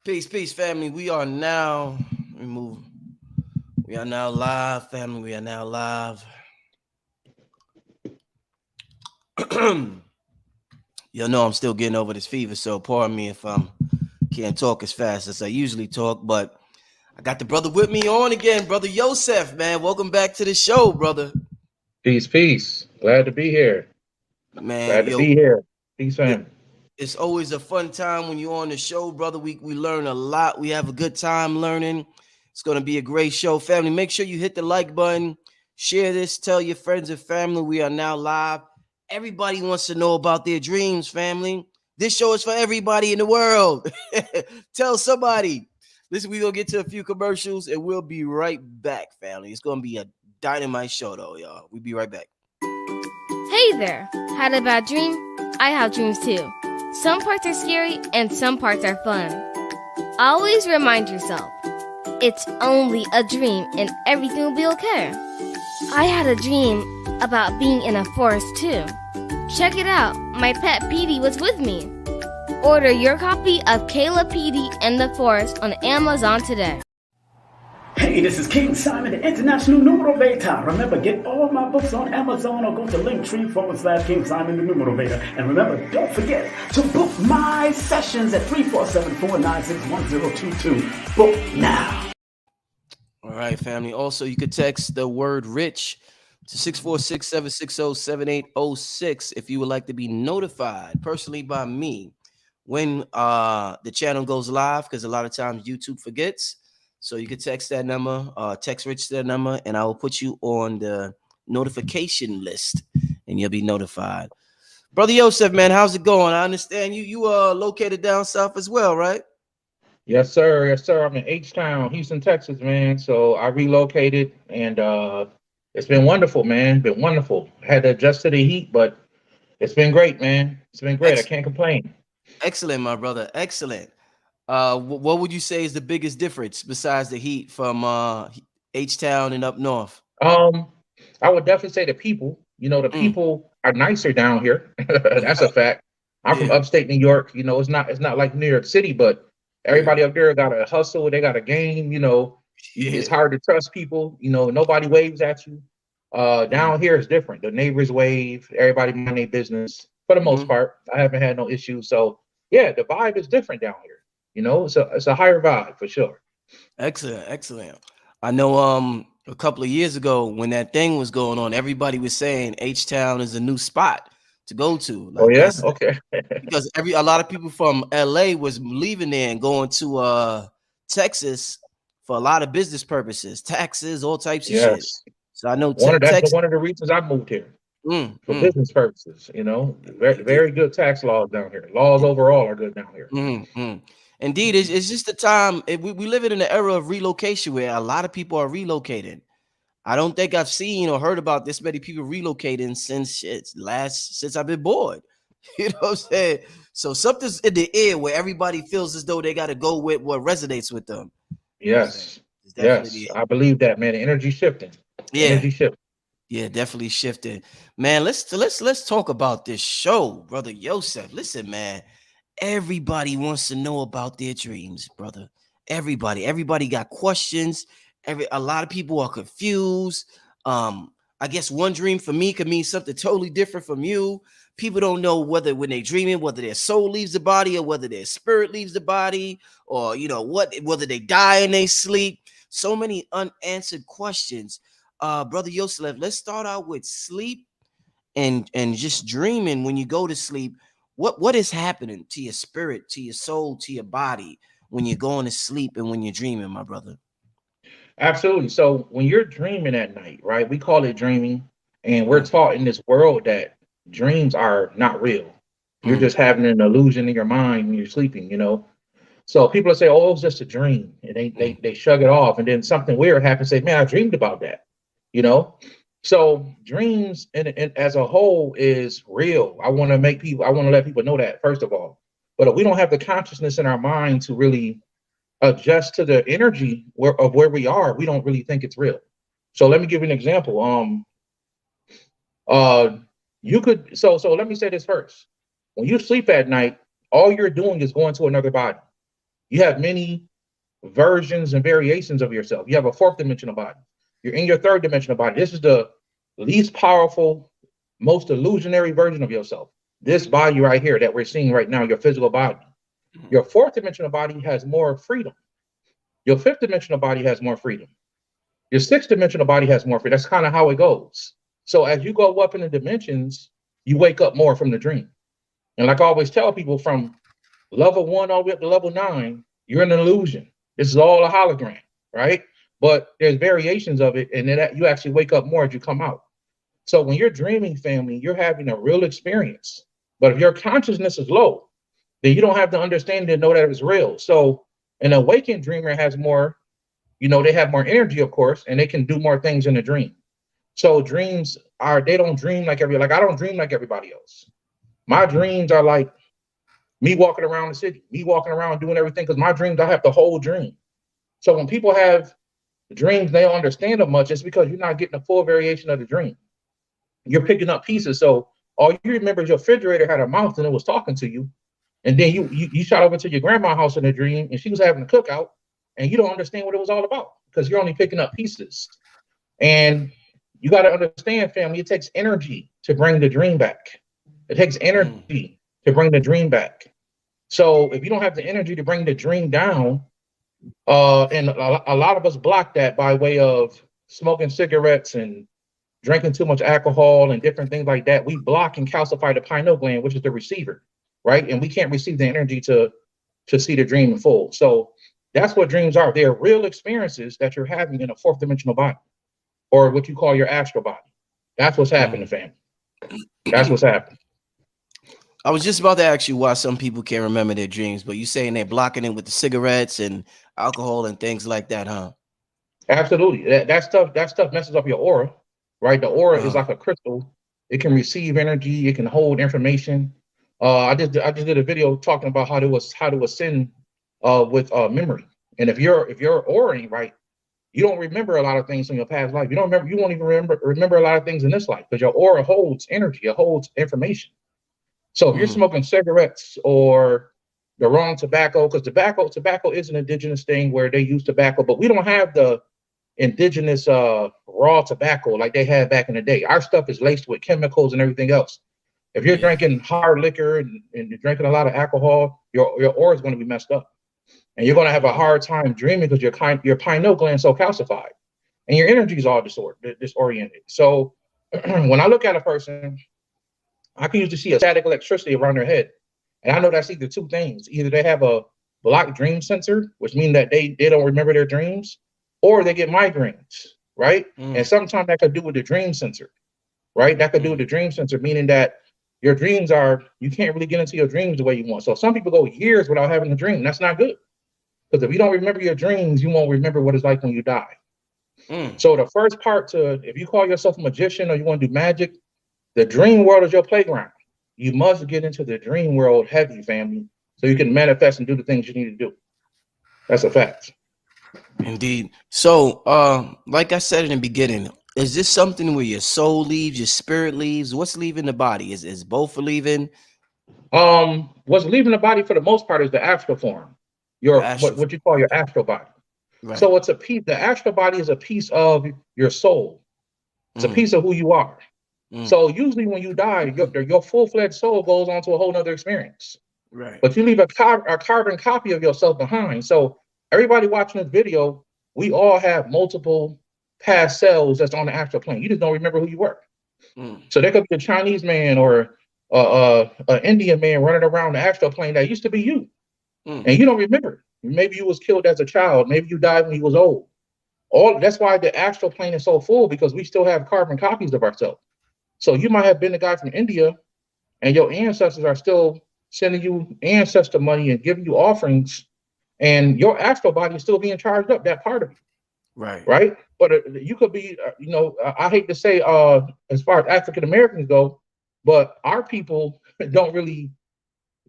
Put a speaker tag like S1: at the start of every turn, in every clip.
S1: Peace, peace, family. We are now remove. We are now live, family. We are now live. Y'all know I'm still getting over this fever, so pardon me if I can't talk as fast as I usually talk. But I got the brother with me on again, brother Yosef. Man, welcome back to the show, brother.
S2: Peace, peace. Glad to be here.
S1: Man,
S2: Glad to
S1: yo,
S2: be here. Peace,
S1: it,
S2: family.
S1: it's always a fun time when you're on the show, brother. We learn a lot. We have a good time learning. It's gonna be a great show, family. Make sure you hit the like button, share this, tell your friends and family. We are now live. Everybody wants to know about their dreams, family. This show is for everybody in the world. Tell somebody. Listen, we're gonna get to a few commercials and we'll be right back, family. It's gonna be a dynamite show though, y'all. We'll be right back.
S3: Hey there! Had a bad dream? I have dreams too. Some parts are scary and some parts are fun. Always remind yourself, it's only a dream and everything will be okay. I had a dream about being in a forest too. Check it out, my pet Petey was with me. Order your copy of Kayla Petey and the Forest on Amazon today.
S4: Hey, this is King Simon, the international numero beta. Remember, get all my books on Amazon or go to Linktree/King Simon, the numero beta. And remember, don't forget to book my sessions at 347-496-1022. Book now.
S1: All right, family. Also, you could text the word rich to 646-760-7806 if you would like to be notified personally by me when the channel goes live, because a lot of times YouTube forgets. So you can text that number, text Rich that number, and I will put you on the notification list, and you'll be notified. Brother Yosef, man, how's it going? I understand you are located down south as well, right?
S2: Yes, sir. Yes, sir. I'm in H-Town, Houston, Texas, man. So I relocated and it's been wonderful, man. Been wonderful. Had to adjust to the heat, but it's been great, man. It's been great. I
S1: Ex-
S2: can't complain.
S1: Excellent, my brother. Excellent. What would you say is the biggest difference besides the heat from H Town and up north?
S2: Um, I would definitely say the people, the
S1: Mm.
S2: people are nicer down here. That's a fact. I'm from
S1: Yeah,
S2: upstate New York. It's not like New York City, but
S1: yeah,
S2: everybody up there got a hustle. They got a game. It's
S1: yeah.
S2: hard to trust people. Nobody waves at you.
S1: Mm-hmm.
S2: Down here is different. The neighbors wave. Everybody mind their business for the most
S1: Mm-hmm.
S2: part. I haven't had no issues. So yeah, the vibe is different down here. It's a higher vibe for sure.
S1: Excellent, excellent. I know a couple of years ago when that thing was going on, everybody was saying H Town is a new spot to go to.
S2: Oh
S1: Like
S2: yeah,
S1: that's
S2: okay.
S1: because every a lot of people from LA was leaving there and going to Texas for a lot of business purposes, taxes, all types of shit.
S2: Yes.
S1: So I know
S2: That's
S1: Texas.
S2: one of the reasons I moved here.
S1: Mm,
S2: For
S1: mm,
S2: business purposes. Very,
S1: indeed.
S2: very good tax laws down here. Laws overall are good down here.
S1: Mm, mm. Indeed, it's just the time we live in an era of relocation where a lot of people are relocating. I don't think I've seen or heard about this many people relocating since I've been born. You know what I'm saying? So something's in the air where everybody feels as though they got to go with what resonates with them. You know what I'm saying?
S2: Yes,
S1: It's
S2: yes,
S1: definitely
S2: I believe that, man. The energy shifting,
S1: yeah,
S2: energy shifting.
S1: yeah, definitely shifted. Man, let's talk about this show, brother Yosef. Listen, man, everybody wants to know about their dreams, brother. Everybody got questions. A lot of people are confused. I guess one dream for me could mean something totally different from you. People don't know whether when they're dreaming, whether their soul leaves the body or whether their spirit leaves the body, or whether they die in they sleep. So many unanswered questions. Brother Yosef, let's start out with sleep and just dreaming when you go to sleep. What is happening to your spirit, to your soul, to your body when you're going to sleep and when you're dreaming, my brother?
S2: Absolutely. So when you're dreaming at night, right? We call it dreaming, and we're
S1: Mm,
S2: taught in this world that dreams are not real. You're
S1: mm,
S2: just having an illusion in your mind when you're sleeping. So people say, "Oh, it was just a dream," and they
S1: mm,
S2: they they shrug it off, and then something weird happens. Say, "Man, I dreamed about that." You know. So dreams and as a whole is real. I want to let people know that first of all. But if we don't have the consciousness in our mind to really adjust to the energy of where we are, we don't really think it's real. So let me give you an example. Uh, you could so let me say this first. When you sleep at night, all you're doing is going to another body. You have many versions and variations of yourself. You have a fourth dimensional body. You're in your third dimensional body. This is the least powerful, most illusionary version of yourself. This body right here that we're seeing right now, your physical body. Your fourth dimensional body has more freedom. Your fifth dimensional body has more freedom. Your sixth dimensional body has more freedom. That's kind of how it goes. So as you go up in the dimensions, you wake up more from the dream. And like I always tell people, from level 1 all the way up to level 9, you're in an illusion. This is all a hologram, right? But there's variations of it, and then you actually wake up more as you come out. So when you're dreaming, family, you're having a real experience. But if your consciousness is low, then you don't have the understanding to know that it's real. So an awakened dreamer has more, they have more energy, of course, and they can do more things in a dream. So dreams they don't dream like I don't dream like everybody else. My dreams are like me walking around the city, me walking around doing everything, because my dreams, I have the whole dream. So when people have dreams, they don't understand them much. It's because you're not getting a full variation of the dream. You're picking up pieces. So all you remember is your refrigerator had a mouth and it was talking to you. And then you shot over to your grandma's house in a dream and she was having a cookout and you don't understand what it was all about because you're only picking up pieces. And you got to understand, family, it takes energy to bring the dream back. It takes energy to bring the dream back. So if you don't have the energy to bring the dream down, and a lot of us block that by way of smoking cigarettes and drinking too much alcohol and different things like that. We block and calcify the pineal gland, which is the receiver, right? And we can't receive the energy to see the dream in full. So that's what dreams are. They're real experiences that you're having in a fourth dimensional body, or what you call your astral body. That's what's happening, family. That's what's happening.
S1: I was just about to ask you why some people can't remember their dreams, but you saying they're blocking it with the cigarettes and alcohol and things like that, huh?
S2: Absolutely. That stuff messes up your aura, right? The aura is like a crystal. It can receive energy. It can hold information. I just did a video talking about how to ascend with memory. And if your aura ain't right, you don't remember a lot of things from your past life. You won't even remember a lot of things in this life because your aura holds energy. It holds information. So if you're smoking cigarettes or the wrong tobacco, because tobacco is an indigenous thing where they use tobacco, but we don't have the indigenous raw tobacco like they had back in the day. Our stuff is laced with chemicals and everything else. If you're drinking hard liquor and you're drinking a lot of alcohol, your aura is going to be messed up. And you're going to have a hard time dreaming because your pineal gland is so calcified and your energy is all disoriented. So when I look at a person, I can usually see a static electricity around their head. And I know that's either two things. Either they have a blocked dream sensor, which means that they don't remember their dreams, or they get migraines, right? And sometimes that could do with the dream sensor, right? That could do with the dream sensor, meaning that your dreams you can't really get into your dreams the way you want. So some people go years without having a dream. That's not good. Because if you don't remember your dreams, you won't remember what it's like when you die. So the first part if you call yourself a magician or you want to do magic, the dream world is your playground. You must get into the dream world heavy, family, so you can manifest and do the things you need to do. That's a fact.
S1: Indeed. So, like I said in the beginning, is this something where your soul leaves, your spirit leaves? What's leaving the body? Is both leaving?
S2: What's leaving the body for the most part is the astral form. What you call your astral body. Right. So it's a piece. The astral body is a piece of your soul. It's a piece of who you are. So usually when you die, your full-fledged soul goes on to a whole nother experience. Right. But you leave a carbon copy of yourself behind. So everybody watching this video, we all have multiple past selves that's on the astral plane. You just don't remember who you were. So there could be a Chinese man or an Indian man running around the astral plane that used to be you. And you don't remember. Maybe you was killed as a child. Maybe you died when you was old. That's why the astral plane is so full, because we still have carbon copies of ourselves. So you might have been a guy from India and your ancestors are still sending you ancestor money and giving you offerings, and your astral body is still being charged up, that part of you. Right. But you could be, I hate to say, as far as African Americans go, but our people don't really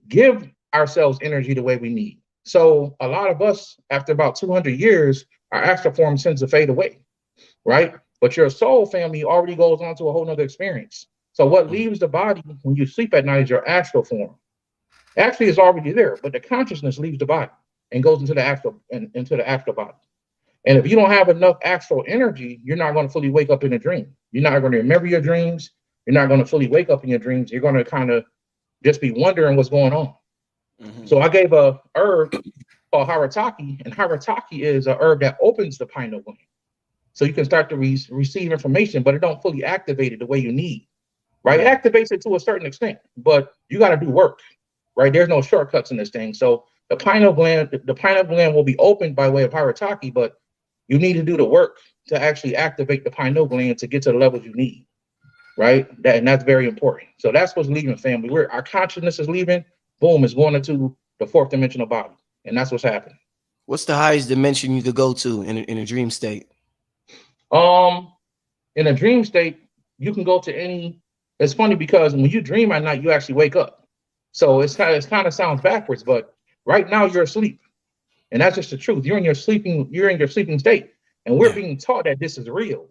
S2: give ourselves energy the way we need. So a lot of us, after about 200 years, our astral form tends to fade away. Right. But your soul, family, already goes on to a whole nother experience. So what leaves the body when you sleep at night is your astral form. Actually, it's already there, but the consciousness leaves the body. and goes into the astral body. And if you don't have enough astral energy, you're not going to fully wake up in a dream. You're not going to remember your dreams. You're not going to fully wake up in your dreams. You're going to kind of just be wondering what's going on. So I gave a herb called Harataki, and Harataki is a herb that opens the pineal gland. So you can start to receive information, but it don't fully activate it the way you need, right? It activates it to a certain extent, but you got to do work, right? There's no shortcuts in this thing. So the pineal gland will be opened by way of Harataki, but you need to do the work to actually activate the pineal gland to get to the levels you need, right? And that's very important. So that's what's leaving, family. Our consciousness is leaving. Boom, it's going into the fourth dimensional body, and that's what's happening.
S1: What's the highest dimension you could go to in a dream state?
S2: In a dream state, you can go to any. It's funny because when you dream at night, you actually wake up. So it's kind of sounds backwards, but right now you're asleep, and that's just the truth. You're in your sleeping state, and we're being taught that this is real,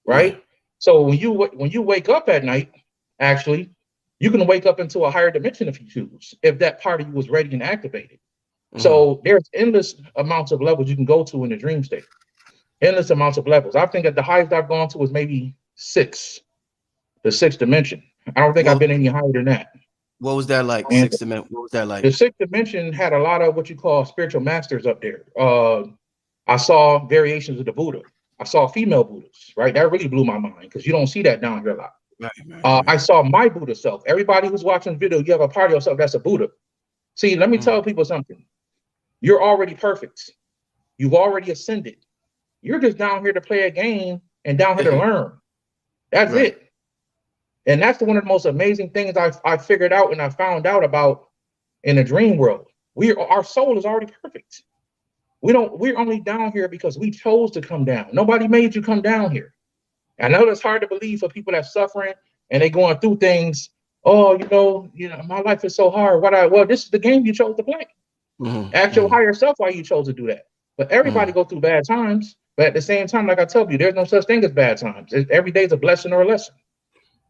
S2: right? Yeah. So when you wake up at night, actually, you can wake up into a higher dimension if you choose, if that part of you was ready and activated. So there's endless amounts of levels you can go to in a dream state. Endless amounts of levels. I think that the highest I've gone to was maybe the sixth dimension. I don't think I've been any higher than that.
S1: What was that like? Sixth dimension. What was that like?
S2: The sixth dimension had a lot of what you call spiritual masters up there. I saw variations of the Buddha. I saw female Buddhas, right? That really blew my mind because you don't see that down here a lot. Right. I saw my Buddha self. Everybody who's watching the video, you have a part of yourself that's a Buddha. See, let me tell people something. You're already perfect. You've already ascended. You're just down here to play a game and down here to learn. That's it. And that's one of the most amazing things I figured out and I found out about in the dream world. Our soul is already perfect. We're only down here because we chose to come down. Nobody made you come down here. I know that's hard to believe for people that's suffering and they going through things. Oh, my life is so hard. Well, this is the game you chose to play. Ask your higher self why you chose to do that. But everybody go through bad times. But at the same time, like I tell you, there's no such thing as bad times. Every day is a blessing or a lesson.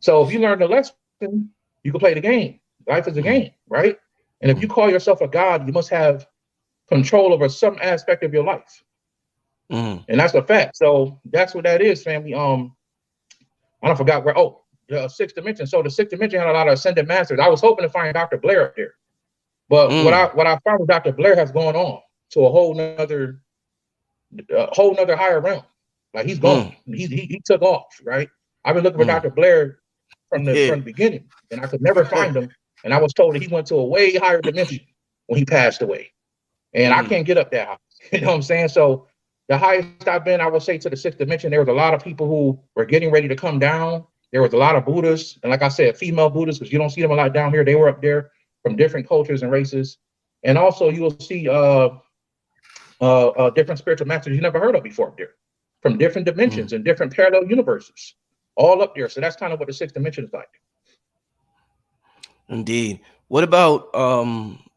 S2: So if you learn the lesson, you can play the game. Life is a game, right? And if you call yourself a God, you must have control over some aspect of your life. And that's a fact. So that's what that is, family. I don't forgot where. Oh, the sixth dimension. So the sixth dimension had a lot of ascended masters. I was hoping to find Dr. Blair up there, but what I found with Dr. Blair has gone on to a whole nother higher realm. Like he's gone. He took off. Right. I've been looking for Dr. Blair from the beginning, and I could never find him. And I was told that he went to a way higher dimension when he passed away, and I can't get up that high. You know what I'm saying? So the highest I've been, I would say, to the sixth dimension. There was a lot of people who were getting ready to come down. There was a lot of Buddhists, and like I said, female Buddhists, because you don't see them a lot down here. They were up there from different cultures and races, and also you will see different spiritual masters you never heard of before up there, from different dimensions and different parallel universes, all up there. So that's kind of what the sixth dimension is like.
S1: Indeed. What about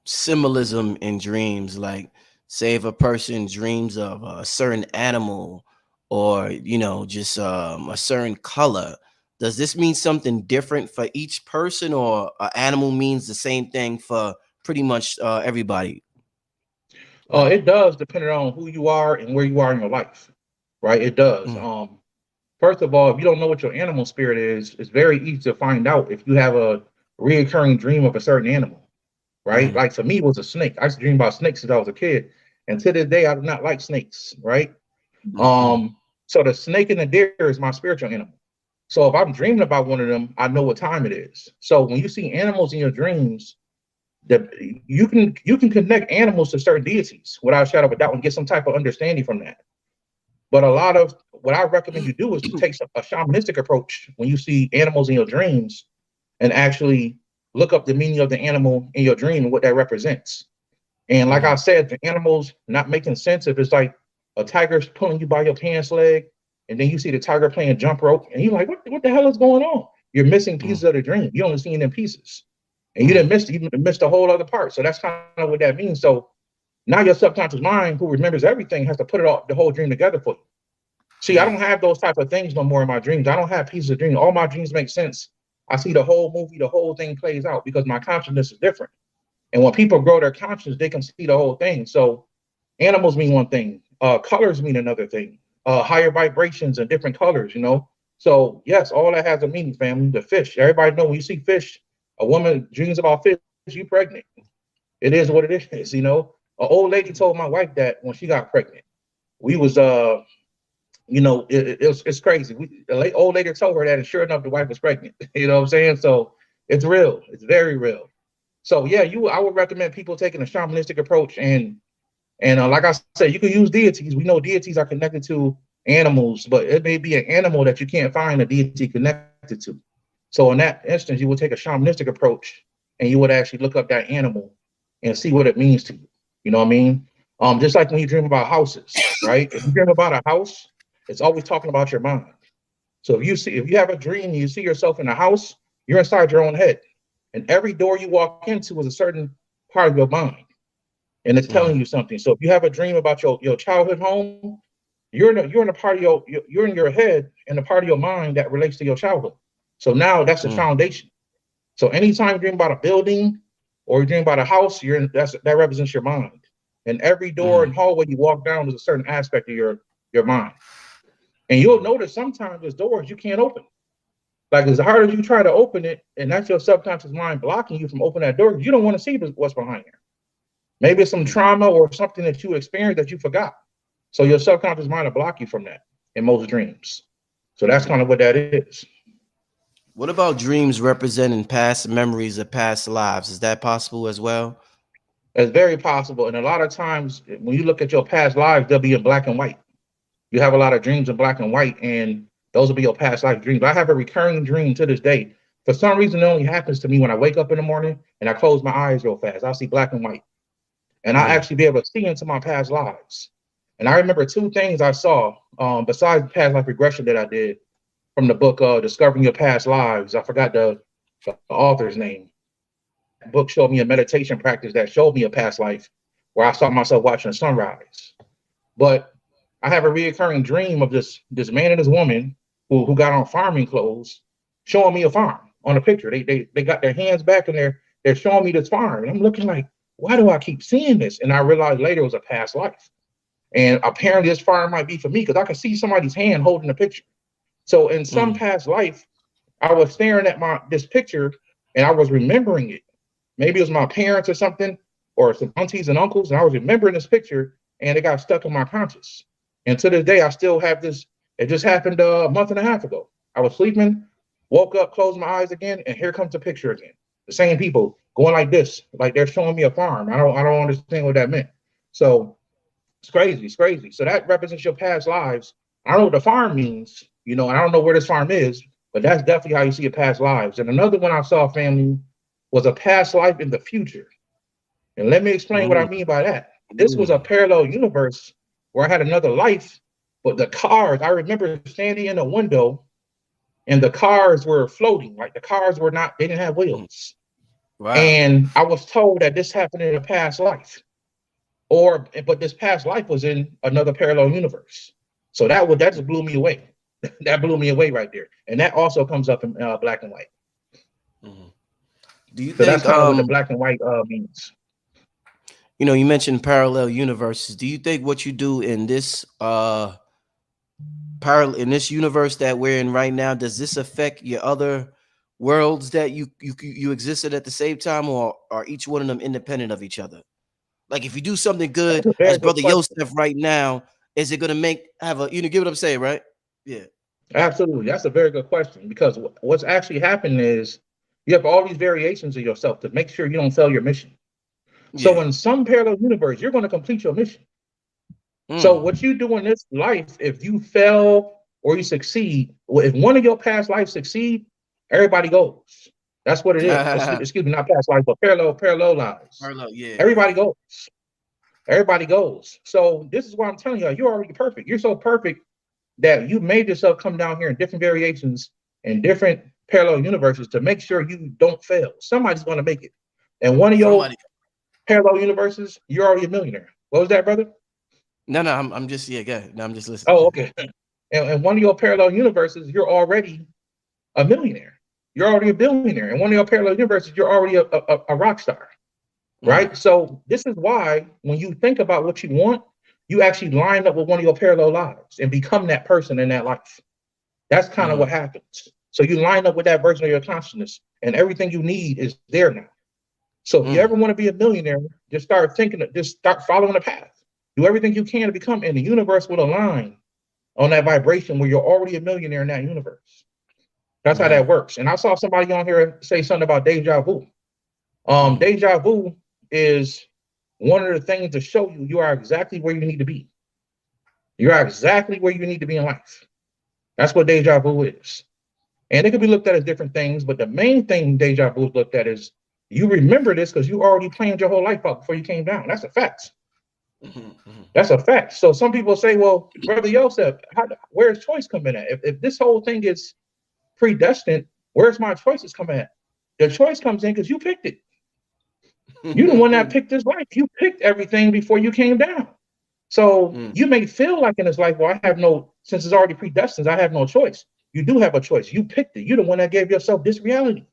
S1: symbolism in dreams? Like, say if a person dreams of a certain animal or, just a certain color, does this mean something different for each person, or an animal means the same thing for pretty much everybody?
S2: It does, depending on who you are and where you are in your life, right? It does. First of all, if you don't know what your animal spirit is, it's very easy to find out if you have a reoccurring dream of a certain animal, right? Like for me, it was a snake. I used to dream about snakes since I was a kid, and to this day, I do not like snakes, right? So the snake and the deer is my spiritual animal. So if I'm dreaming about one of them, I know what time it is. So when you see animals in your dreams, you can connect animals to certain deities without a shadow of a doubt and get some type of understanding from that. But a lot of what I recommend you do is to take a shamanistic approach when you see animals in your dreams and actually look up the meaning of the animal in your dream and what that represents. And like I said, the animals not making sense, if it's like a tiger's pulling you by your pants leg and then you see the tiger playing jump rope and you're like, what the hell is going on? You're missing pieces of the dream. You only seen it in pieces. And you missed the whole other part. So that's kind of what that means. So now your subconscious mind, who remembers everything, has to put the whole dream together for you. See, I don't have those type of things no more in my dreams. I don't have pieces of dreams. All my dreams make sense. I see the whole movie, the whole thing plays out because my consciousness is different. And when people grow their consciousness, they can see the whole thing. So Animals mean one thing. Colors mean another thing. Higher vibrations and different colors, you know. So yes, all that has a meaning, family. The fish. Everybody know when you see fish, a woman dreams about fish, you pregnant. It is what it is, you know. An old lady told my wife that when she got pregnant. We was it's crazy. Old lady told her that, and sure enough, the wife was pregnant. You know what I'm saying? So it's real. It's very real. So yeah, I would recommend people taking a shamanistic approach, and like I said, you can use deities. We know deities are connected to animals, but it may be an animal that you can't find a deity connected to. So in that instance, you would take a shamanistic approach, and you would actually look up that animal and see what it means to you. You know what I mean? Just like when you dream about houses, right? If you dream about a house, it's always talking about your mind. So if you have a dream and you see yourself in a house, you're inside your own head. And every door you walk into is a certain part of your mind. And it's telling you something. So if you have a dream about your childhood home, you're in a part of you're in your head and a part of your mind that relates to your childhood. So now that's the foundation. So anytime you dream about a building or you dream about a house, that represents your mind. And every door and hallway you walk down is a certain aspect of your mind. And you'll notice sometimes there's doors you can't open. Like as hard as you try to open it, and that's your subconscious mind blocking you from opening that door, you don't want to see what's behind there. Maybe it's some trauma or something that you experienced that you forgot. So your subconscious mind will block you from that in most dreams. So that's kind of what that is.
S1: What about dreams representing past memories of past lives? Is that possible as well?
S2: It's very possible. And a lot of times when you look at your past lives, they'll be in black and white. You have a lot of dreams in black and white, and those will be your past life dreams. I have a recurring dream to this day. For some reason, it only happens to me when I wake up in the morning and I close my eyes real fast. I'll see black and white. And I actually be able to see into my past lives. And I remember two things I saw, besides the past life regression that I did from the book Discovering Your Past Lives. I forgot the author's name. That book showed me a meditation practice that showed me a past life where I saw myself watching the sunrise. But I have a reoccurring dream of this man and this woman who got on farming clothes showing me a farm on a picture. They got their hands back and they're showing me this farm. And I'm looking like, why do I keep seeing this? And I realized later it was a past life. And apparently this farm might be for me because I could see somebody's hand holding the picture. So in some past life, I was staring at this picture and I was remembering it. Maybe it was my parents or something, or some aunties and uncles, and I was remembering this picture and it got stuck in my conscious. And to this day, I still have this. It just happened a month and a half ago. I was sleeping, woke up, closed my eyes again, and here comes the picture again. The same people going like this, like they're showing me a farm. I don't understand what that meant. So it's crazy. It's crazy. So that represents your past lives. I don't know what the farm means, and I don't know where this farm is, but that's definitely how you see your past lives. And another one I saw, family, was a past life in the future. And let me explain what I mean by that. This was a parallel universe where I had another life, but the cars, I remember standing in a window and the cars were floating. Like the cars were not, they didn't have wheels. Wow. And I was told that this happened in a past life. But this past life was in another parallel universe. So that just blew me away. That blew me away right there. And that also comes up in black and white.
S1: Do you
S2: so
S1: think
S2: that's kind of what the black and white means?
S1: You mentioned parallel universes. Do you think what you do in this in this universe that we're in right now, does this affect your other worlds that you existed at the same time, or are each one of them independent of each other? Like if you do something good as Brother Yosef right now, is it going to have a, get what I'm saying, right? Yeah.
S2: Absolutely. That's a very good question, because what's actually happening is you have all these variations of yourself to make sure you don't fail your mission. So in some parallel universe, you're going to complete your mission. So what you do in this life, if you fail or you succeed, if one of your past lives succeed, everybody goes. That's what it is. Excuse me, not past life, but parallel lives. Everybody goes. Everybody goes. So this is why I'm telling you, you're already perfect. You're so perfect that you made yourself come down here in different variations and different parallel universes to make sure you don't fail. Somebody's going to make it. And one of your parallel universes, you're already a millionaire. What was that, brother?
S1: No, I'm just, go ahead. No, I'm just listening.
S2: Oh, okay. And one of your parallel universes, you're already a millionaire. You're already a billionaire. And one of your parallel universes, you're already a rock star, right? So this is why when you think about what you want, you actually line up with one of your parallel lives and become that person in that life. That's kind of
S1: Mm-hmm.
S2: what happens. So you line up with that version of your consciousness, and everything you need is there now. So if you ever
S1: Mm.
S2: want to be a millionaire, just start thinking, just start following the path. Do everything you can to become, and the universe will align on that vibration where you're already a millionaire in that universe. That's how
S1: Mm-hmm.
S2: that works. And I saw somebody on here say something about deja vu.
S1: Mm.
S2: Deja vu is one of the things to show you you are exactly where you need to be. You are exactly where you need to be in life. That's what deja vu is. And it can be looked at as different things, but the main thing deja vu is looked at is you remember this because you already planned your whole life out before you came down. That's a fact.
S1: Mm-hmm.
S2: That's a fact. So some people say, well, Brother Yosef, where's choice coming at? If this whole thing is predestined, where's my choices coming at? The choice comes in because you picked it. You the one that
S1: Mm.
S2: picked this life. You picked everything before you came down. So
S1: Mm.
S2: you may feel like in this life, well, I have no, since it's already predestined, I have no choice. You do have a choice. You picked it. You're the one that gave yourself this reality.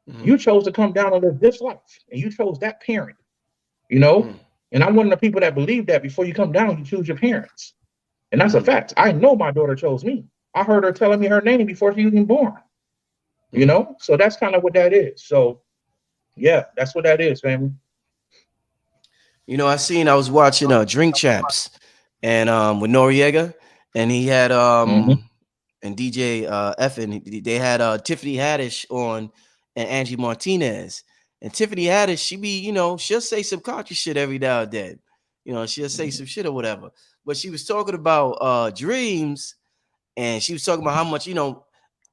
S1: Mm.
S2: You chose to come down and live this life, and you chose that parent, you know?
S1: Mm.
S2: And I'm one of the people that believe that before you come down, you choose your parents. And that's a
S1: Mm.
S2: fact. I know my daughter chose me. I heard her telling me her name before she was even born, you
S1: Mm.
S2: know? So that's kind of what that is. So, yeah, that's what that is, family.
S1: I was watching Drink Champs and with Noriega, and he had
S2: Hmm.
S1: and DJ Effin, they had Tiffany Haddish on and Angie Martinez. And Tiffany Haddish, she be, she'll say some conscious shit every now and then. She'll say some shit or whatever. But she was talking about dreams, and she was talking about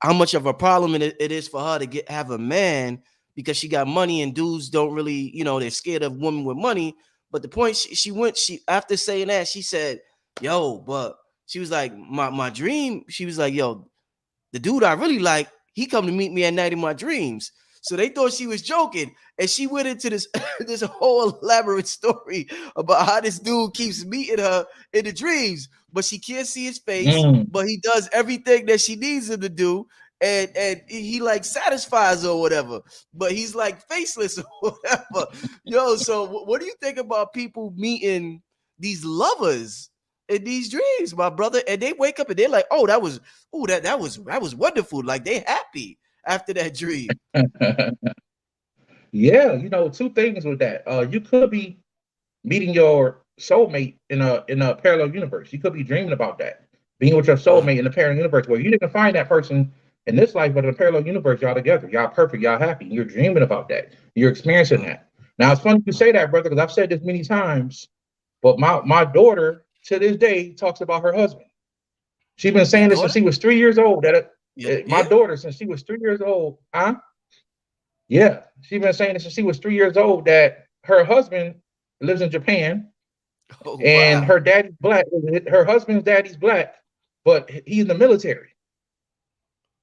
S1: how much of a problem it is for her to have a man because she got money and dudes don't really, they're scared of women with money. But the point she after saying that, she said, yo, but she was like, my dream, she was like, yo, the dude I really like, he come to meet me at night in my dreams. So they thought she was joking, and she went into this this whole elaborate story about how this dude keeps meeting her in the dreams, but she can't see his face,
S2: Mm.
S1: but he does everything that she needs him to do, and he like satisfies her or whatever, but he's like faceless or whatever. Yo, so what do you think about people meeting these lovers in these dreams, my brother? And they wake up and they're like, oh, that was wonderful. Like they happy after that dream.
S2: Yeah, two things with that. You could be meeting your soulmate in a parallel universe. You could be dreaming about that, being with your
S1: Uh,
S2: soulmate in a parallel universe where you didn't find that person in this life, but in a parallel universe, y'all together, y'all perfect, y'all happy. You're dreaming about that. You're experiencing
S1: uh,
S2: that. Now it's funny you say that, brother, because I've said this many times. But my daughter to this day talks about her husband. She's been
S1: your
S2: saying this since
S1: daughter?
S2: she was 3 years old. My
S1: Yeah.
S2: daughter since she was 3 years old, huh? Yeah, she's been saying this since she was 3 years old that her husband lives in Japan
S1: Oh
S2: and
S1: wow.
S2: her daddy's black. Her husband's daddy's black, but he's in the military.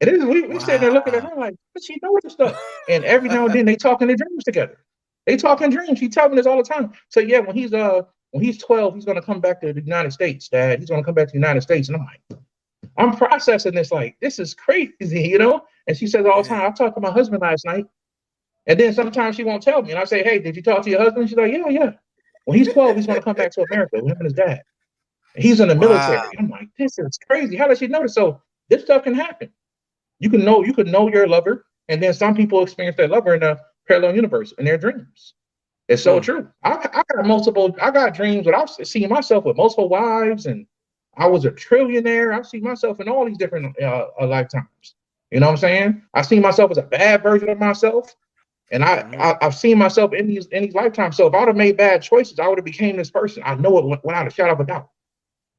S2: And it is, we sitting there looking at
S1: Wow.
S2: her like, but she knows this stuff. And every now and then they talk in their dreams together. They talk in dreams. She tells me this all the time. So yeah, when he's 12, he's gonna come back to the United States, Dad. He's gonna come back to the United States. And I'm like, I'm processing this like this is crazy. And she says all the
S1: Yeah.
S2: time, I talked to my husband last night. And then sometimes she won't tell me. And I say, hey, did you talk to your husband? She's like, yeah, yeah. When he's 12, he's gonna come back to America with him and his dad. He's in the
S1: Wow.
S2: military. I'm like, this is crazy. How does she know this? So this stuff can happen. You can know your lover, and then some people experience their lover in a parallel universe in their dreams. It's so
S1: Mm,
S2: true. I got dreams but I've seen myself with multiple wives, and I was a trillionaire. I've seen myself in all these different lifetimes. You know what I'm saying? I see myself as a bad version of myself, and
S1: mhm,
S2: I've seen myself in these lifetimes. So if I would have made bad choices, I would have became this person. I know it without a shadow of a doubt.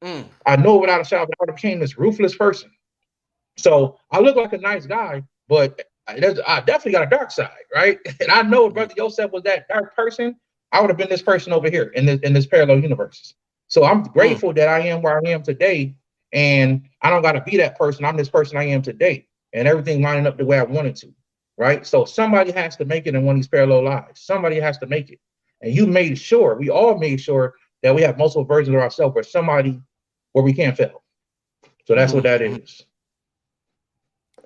S1: mm,
S2: I know it without a shadow of a doubt. I would have became this ruthless person. So I look like a nice guy, but I definitely got a dark side, right? And I know if
S1: mm,
S2: Brother Yosef was that dark person, I would have been this person over here in this parallel universe. So I'm
S1: mm,
S2: grateful that I am where I am today, and I don't got to be that person. I'm this person I am today, and everything lining up the way I wanted to, right? So somebody has to make it in one of these parallel lives. Somebody has to make it, and you made sure. We all made sure that we have multiple versions of ourselves, where we can't fail. So that's what
S1: mhm,
S2: that
S1: mhm.
S2: is.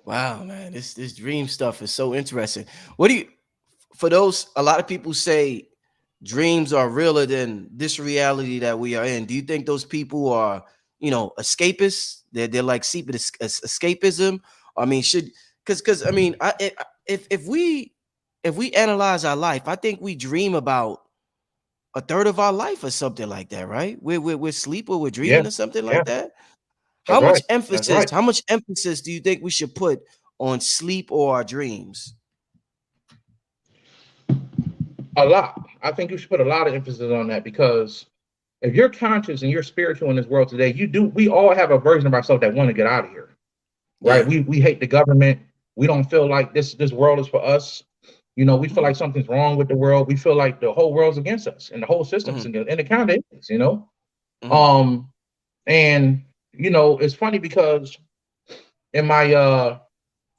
S1: Wow, man, this dream stuff is so interesting. What do you? For those, a lot of people say dreams are realer than this reality that we are in? Do you think those people are, escapists? They're like seeping escapism. I mean, because I mean, if we analyze our life, I think we dream about a third of our life or something like that, right? We're sleep or we're
S2: Yeah,
S1: dreaming or something
S2: yeah,
S1: like that.
S2: that's
S1: How much
S2: right. That's
S1: emphasis?
S2: right.
S1: How much emphasis do you think we should put on sleep or our dreams?
S2: A lot. I think you should put a lot of emphasis on that because if you're conscious and you're spiritual in this world today, we all have a version of ourselves that want to get out of here. Right?
S1: Yeah.
S2: We hate the government. We don't feel like this world is for us. We feel
S1: Hmm.
S2: like something's wrong with the world. We feel like the whole world's against us and the whole system's
S1: Hmm.
S2: against, and it kind of is.
S1: Hmm.
S2: Um, and it's funny because in my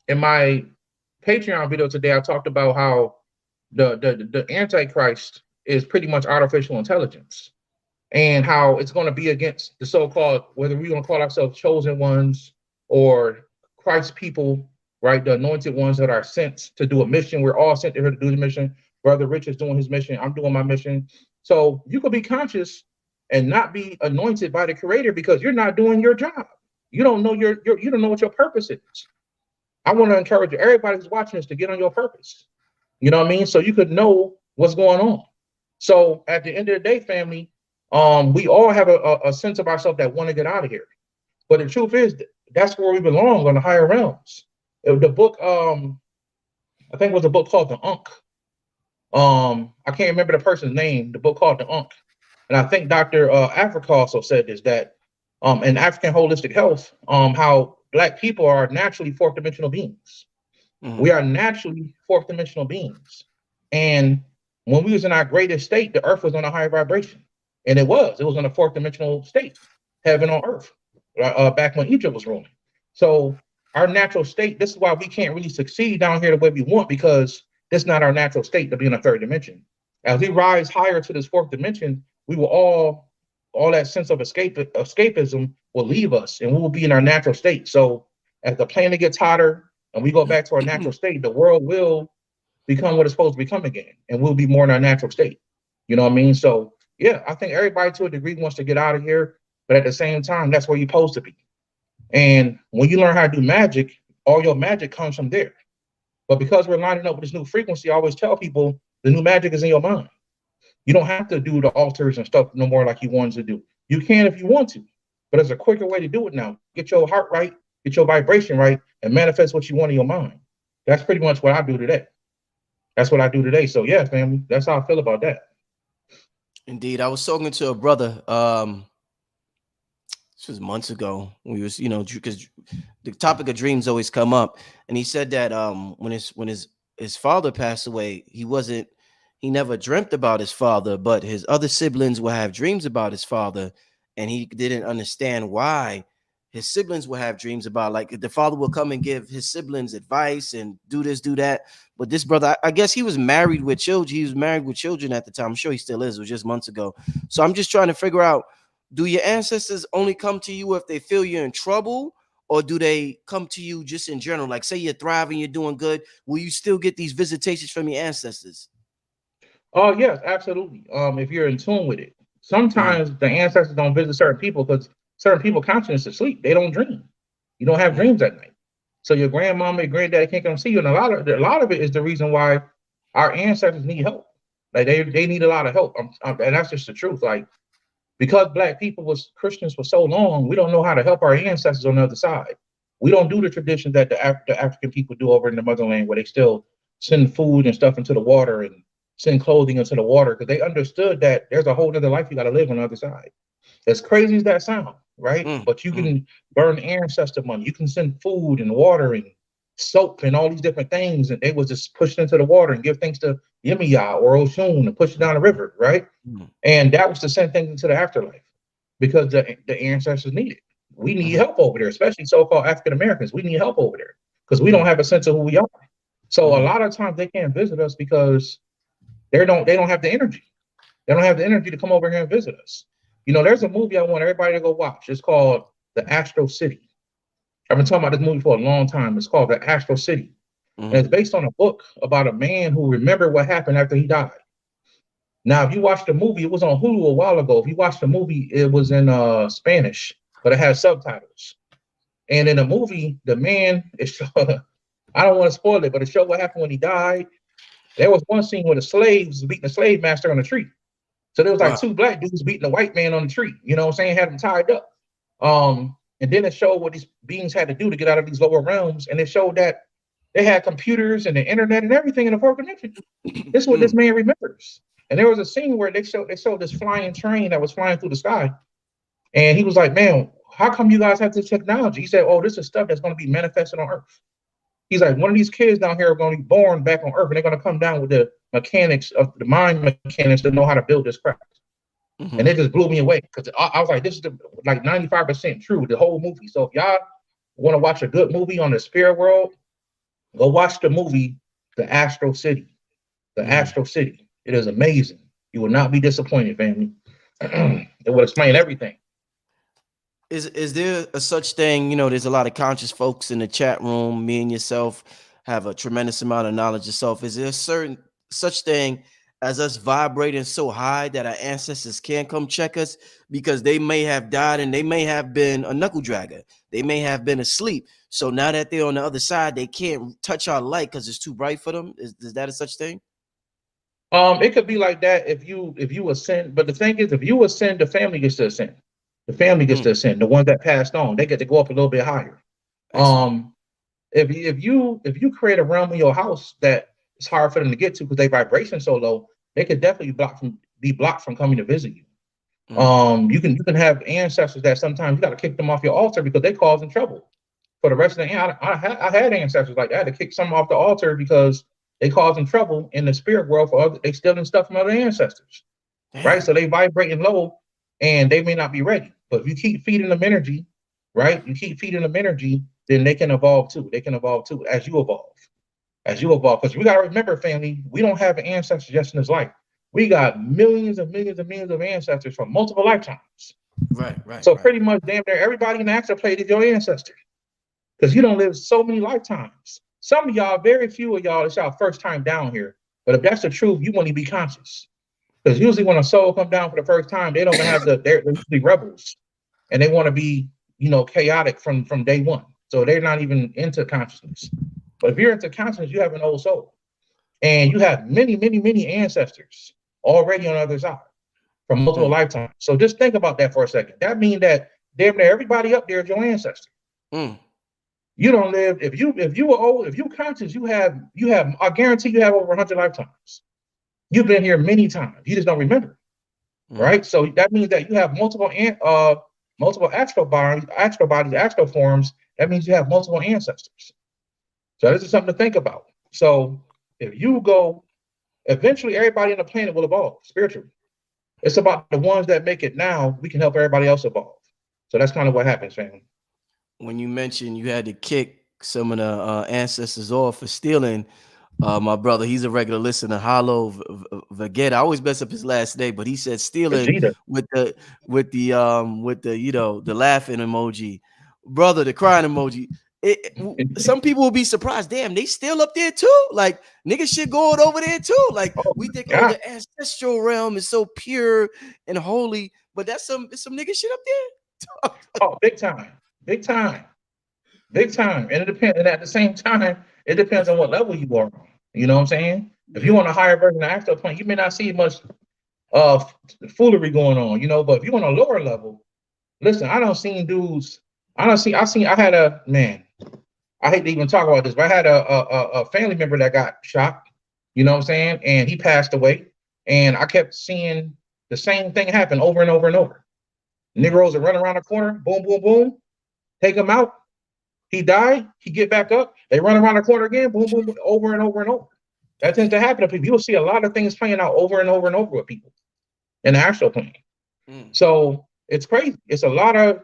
S2: in my Patreon video today, I talked about how the Antichrist is pretty much artificial intelligence and how it's going to be against the so-called, whether we're going to call ourselves chosen ones or Christ's people, right? The anointed ones that are sent to do a mission. We're all sent here to do the mission. Brother Rich is doing his mission. I'm doing my mission. So you could be conscious and not be anointed by the Creator because you're not doing your job. You don't know you don't know what your purpose is. I want to encourage everybody who's watching this to get on your purpose. You know what I mean? So you could know what's going on. So at the end of the day, family, we all have a sense of ourselves that want to get out of here. But the truth is, that's where we belong on the higher realms. The book, I think it was a book called The Unk. I can't remember the person's name. The book called The Unk, and I think Dr. Africa also said this that in African holistic health, how Black people are naturally fourth dimensional beings.
S1: Hmm.
S2: We are naturally fourth dimensional beings. And when we was in our greatest state, the earth was on a higher vibration. And it was on a fourth dimensional state, heaven on earth, back when Egypt was ruling. So our natural state, this is why we can't really succeed down here the way we want, because it's not our natural state to be in a third dimension. As we rise higher to this fourth dimension, we will all that sense of escapism will leave us and we will be in our natural state. So as the planet gets hotter, and we go back to our natural state, the world will become what it's supposed to become again, and we'll be more in our natural state. You know what I mean? So yeah, I think everybody to a degree wants to get out of here, but at the same time, that's where you're supposed to be. And when you learn how to do magic, all your magic comes from there. But because we're lining up with this new frequency, I always tell people the new magic is in your mind. You don't have to do the altars and stuff no more like you wanted to do. You can if you want to, but there's a quicker way to do it now. Get your heart right, get your vibration right, and manifest what you want in your mind. That's pretty much what I do today. That's what I do today. So yeah, family, that's how I feel about that.
S1: Indeed, I was talking to a brother. This was months ago. We was, because the topic of dreams always come up, and he said that when his father passed away, he never dreamt about his father, but his other siblings would have dreams about his father, and he didn't understand why his siblings would have dreams about, like, the father will come and give his siblings advice and do this, do that. But this brother, I guess he was married with children. He was married with children at the time. I'm sure he still is. It was just months ago. So I'm just trying to figure out, do your ancestors only come to you if they feel you're in trouble, or do they come to you just in general? Like, say you're thriving, you're doing good, will you still get these visitations from your ancestors?
S2: Oh yes, absolutely. If you're in tune with it,
S1: Mhm,
S2: sometimes the ancestors don't visit certain people because certain people conscious is asleep. They don't dream. You don't have
S1: mhm,
S2: dreams at night. So your grandmama, your granddaddy can't come see you, and a lot of it is the reason why our ancestors need help. Like they need a lot of help, and that's just the truth. Like because Black people was Christians for so long, we don't know how to help our ancestors on the other side. We don't do the traditions that the African people do over in the motherland, where they still send food and stuff into the water and send clothing into the water, because they understood that there's a whole other life you got to live on the other side. As crazy as that sound, right?
S1: mm,
S2: But you
S1: mm,
S2: can burn ancestor money. You can send food and water and soap and all these different things, and they was just pushed into the water and give thanks to Yemiya or Oshun and push it down the river, right?
S1: mm,
S2: And that was to send things into the afterlife because the ancestors need it. We need
S1: mhm,
S2: help over there, especially so-called African Americans. We need help over there because we don't
S1: mhm,
S2: have a sense of who we are. So a
S1: mhm,
S2: lot of times they can't visit us because they don't have the energy. They don't have the energy to come over here and visit us. There's a movie I want everybody to go watch. It's called The Astral City. I've been talking about this movie for a long time. It's called The Astral City. And
S1: mhm,
S2: it's based on a book about a man who remembered what happened after he died. Now, if you watch the movie, it was on Hulu a while ago. If you watch the movie, it was in Spanish, but it has subtitles. And in the movie, the man is I don't want to spoil it, but it showed what happened when he died. There was one scene where the slaves beating the slave master on the tree. So there was like
S1: Wow.
S2: two black dudes beating a white man on the tree. You know what I'm saying? Had him tied up. And then it showed what these beings had to do to get out of these lower realms. And it showed that they had computers and the internet and everything in the fourth dimension. This is what this man remembers. And there was a scene where they showed this flying train that was flying through the sky. And he was like, man, how come you guys have this technology? He said, oh, this is stuff that's going to be manifested on Earth. He's like, one of these kids down here are going to be born back on Earth, and they're going to come down with the mechanics of the mind mechanics to know how to build this craft. And it just blew me away because I was like, this is like 95% true, the whole movie. So if y'all want to watch a good movie on the spirit world, go watch the movie, The Astral City. The Astral City. It is amazing. You will not be disappointed, family. It will explain everything.
S1: Is there a such thing? You know, there's a lot of conscious folks in the chat room. Me and yourself have a tremendous amount of knowledge of self. Is there a certain such thing as us vibrating so high that our ancestors can't come check us because they may have died and they may have been a knuckle dragger. They may have been asleep. So now that they're on the other side, they can't touch our light because it's too bright for them. Is that a such thing?
S2: It could be like that if you ascend, but the thing is, if you ascend, the family gets to ascend. The family gets to ascend. The ones that passed on, they get to go up a little bit higher.
S1: Excellent.
S2: If you create a realm in your house that it's hard for them to get to because their vibration so low, they could definitely be blocked from coming to visit you. You can have ancestors that sometimes you got to kick them off your altar because they causing trouble for the rest of the. I had ancestors like that. I had to kick some off the altar because they causing trouble in the spirit world for other. They stealing stuff from other ancestors, right? So they vibrating low, and they may not be ready. But if you keep feeding them energy, right? You keep feeding them energy, then they can evolve too. They can evolve too as you evolve. As you evolve, because we got to remember, family, we don't have an ancestor just in this life. We got millions and millions and millions of ancestors from multiple lifetimes.
S1: Right.
S2: So pretty much damn near everybody in the astral plane is your ancestor. Because you don't live so many lifetimes. Some of y'all, very few of y'all, it's y'all first time down here. But if that's the truth, you want to be conscious. Because usually when a soul come down for the first time, they don't have they're usually rebels. And they want to be, chaotic from day one. So they're not even into consciousness. But if you're into consciousness, you have an old soul. And you have many, many, many ancestors already on the other side from multiple lifetimes. So just think about that for a second. That means that damn near everybody up there is your ancestor. You don't live, if you were old, if you're conscious, you have, I guarantee you have over 100 lifetimes. You've been here many times. You just don't remember. Right? So that means that you have multiple astral bodies, astral forms. That means you have multiple ancestors. So this is something to think about. So if you go, eventually everybody on the planet will evolve spiritually. It's about the ones that make it now. We can help everybody else evolve. So that's kind of what happens, family.
S1: When you mentioned you had to kick some of the ancestors off for stealing, my brother, he's a regular listener, Hollow Vegeta. I always mess up his last name, but he said stealing
S2: Vegeta.
S1: with the the laughing emoji, brother, the crying emoji. Some people will be surprised. Damn, they still up there too. Like niggas shit going over there too. Like we think,
S2: God.
S1: the ancestral realm is so pure and holy, but that's some nigga shit up there.
S2: Oh, big time. And it depends. And at the same time, it depends on what level you are on. You know what I'm saying? If you're on a higher version of astral plane, you may not see much foolery going on, but if you're on a lower level, listen, I had a man. I hate to even talk about this, but I had a family member that got shot, you know what I'm saying? And he passed away. And I kept seeing the same thing happen over and over and over. Negroes are running around the corner, boom, boom, boom, take him out. He died, he get back up, they run around the corner again, boom, boom, boom, over and over and over. That tends to happen to people. You'll see a lot of things playing out over and over and over with people in the astral plane. So it's crazy. It's a lot of,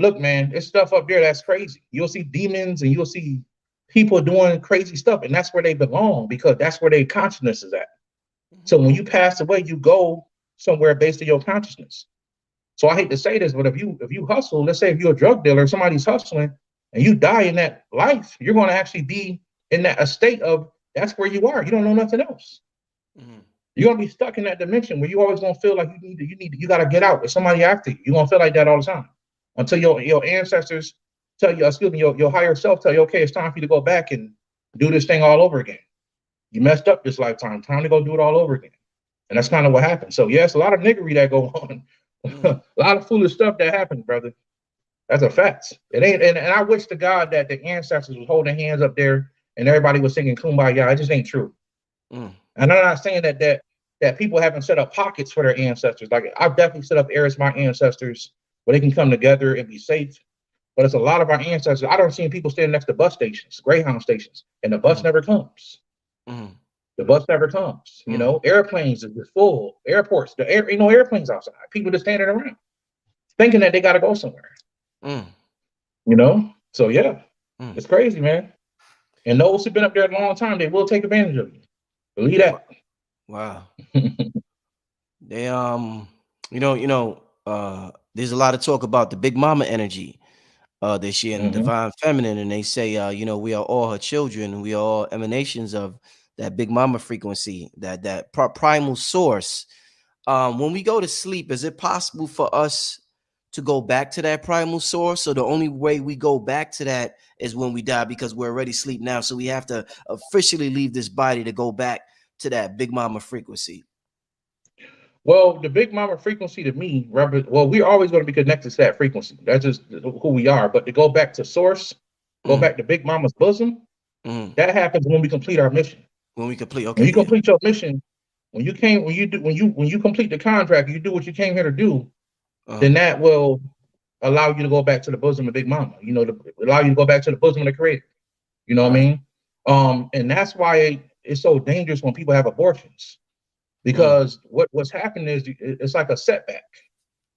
S2: look, man, it's stuff up there that's crazy. You'll see demons and you'll see people doing crazy stuff, and that's where they belong because that's where their consciousness is at. So when you pass away, you go somewhere based on your consciousness. So I hate to say this, but if you hustle, let's say if you're a drug dealer, somebody's hustling, and you die in that life, you're going to actually be in a state of that's where you are. You don't know nothing else. You're gonna be stuck in that dimension where you always gonna feel like you gotta get out. There's somebody after you. You're gonna feel like that all the time until your ancestors tell you, excuse me, your higher self tell you, okay, it's time for you to go back and do this thing all over again. You messed up this lifetime. Time to go do it all over again. And that's kind of what happened. So yes, a lot of niggery that go on, a lot of foolish stuff that happened, brother. That's a fact. It ain't, and I wish to God that the ancestors was holding hands up there and everybody was singing Kumbaya. It just ain't true.
S1: Mm.
S2: And I'm not saying that people haven't set up pockets for their ancestors. Like I've definitely set up areas for my ancestors where they can come together and be safe. But it's a lot of our ancestors. I don't see people standing next to bus stations, Greyhound stations, and the bus never comes.
S1: Mm.
S2: The bus never comes. You know, airplanes is full. Airports, airplanes outside. People just standing around, thinking that they got to go somewhere.
S1: Mm.
S2: You know, so yeah, it's crazy, man. And those who've been up there a long time, they will take advantage of you. Believe that.
S1: Wow. They there's a lot of talk about the big mama energy this year and the divine feminine, and they say we are all her children, we are all emanations of that big mama frequency, that primal source. When we go to sleep, is it possible for us to go back to that primal source? So the only way we go back to that is when we die, because we're already asleep now, so we have to officially leave this body to go back to that big mama frequency.
S2: Well, the big mama frequency to me, well, we're always going to be connected to that frequency. That's just who we are. But to go back to source, go back to big mama's bosom, that happens when we complete our mission.
S1: When we complete,
S2: When
S1: okay,
S2: you complete your mission, when you complete the contract, you do what you came here to do, then that will allow you to go back to the bosom of Big Mama. You know, to allow you to go back to the bosom of the Creator. You know what I mean? And that's why it's so dangerous when people have abortions, because what's happening is it's like a setback.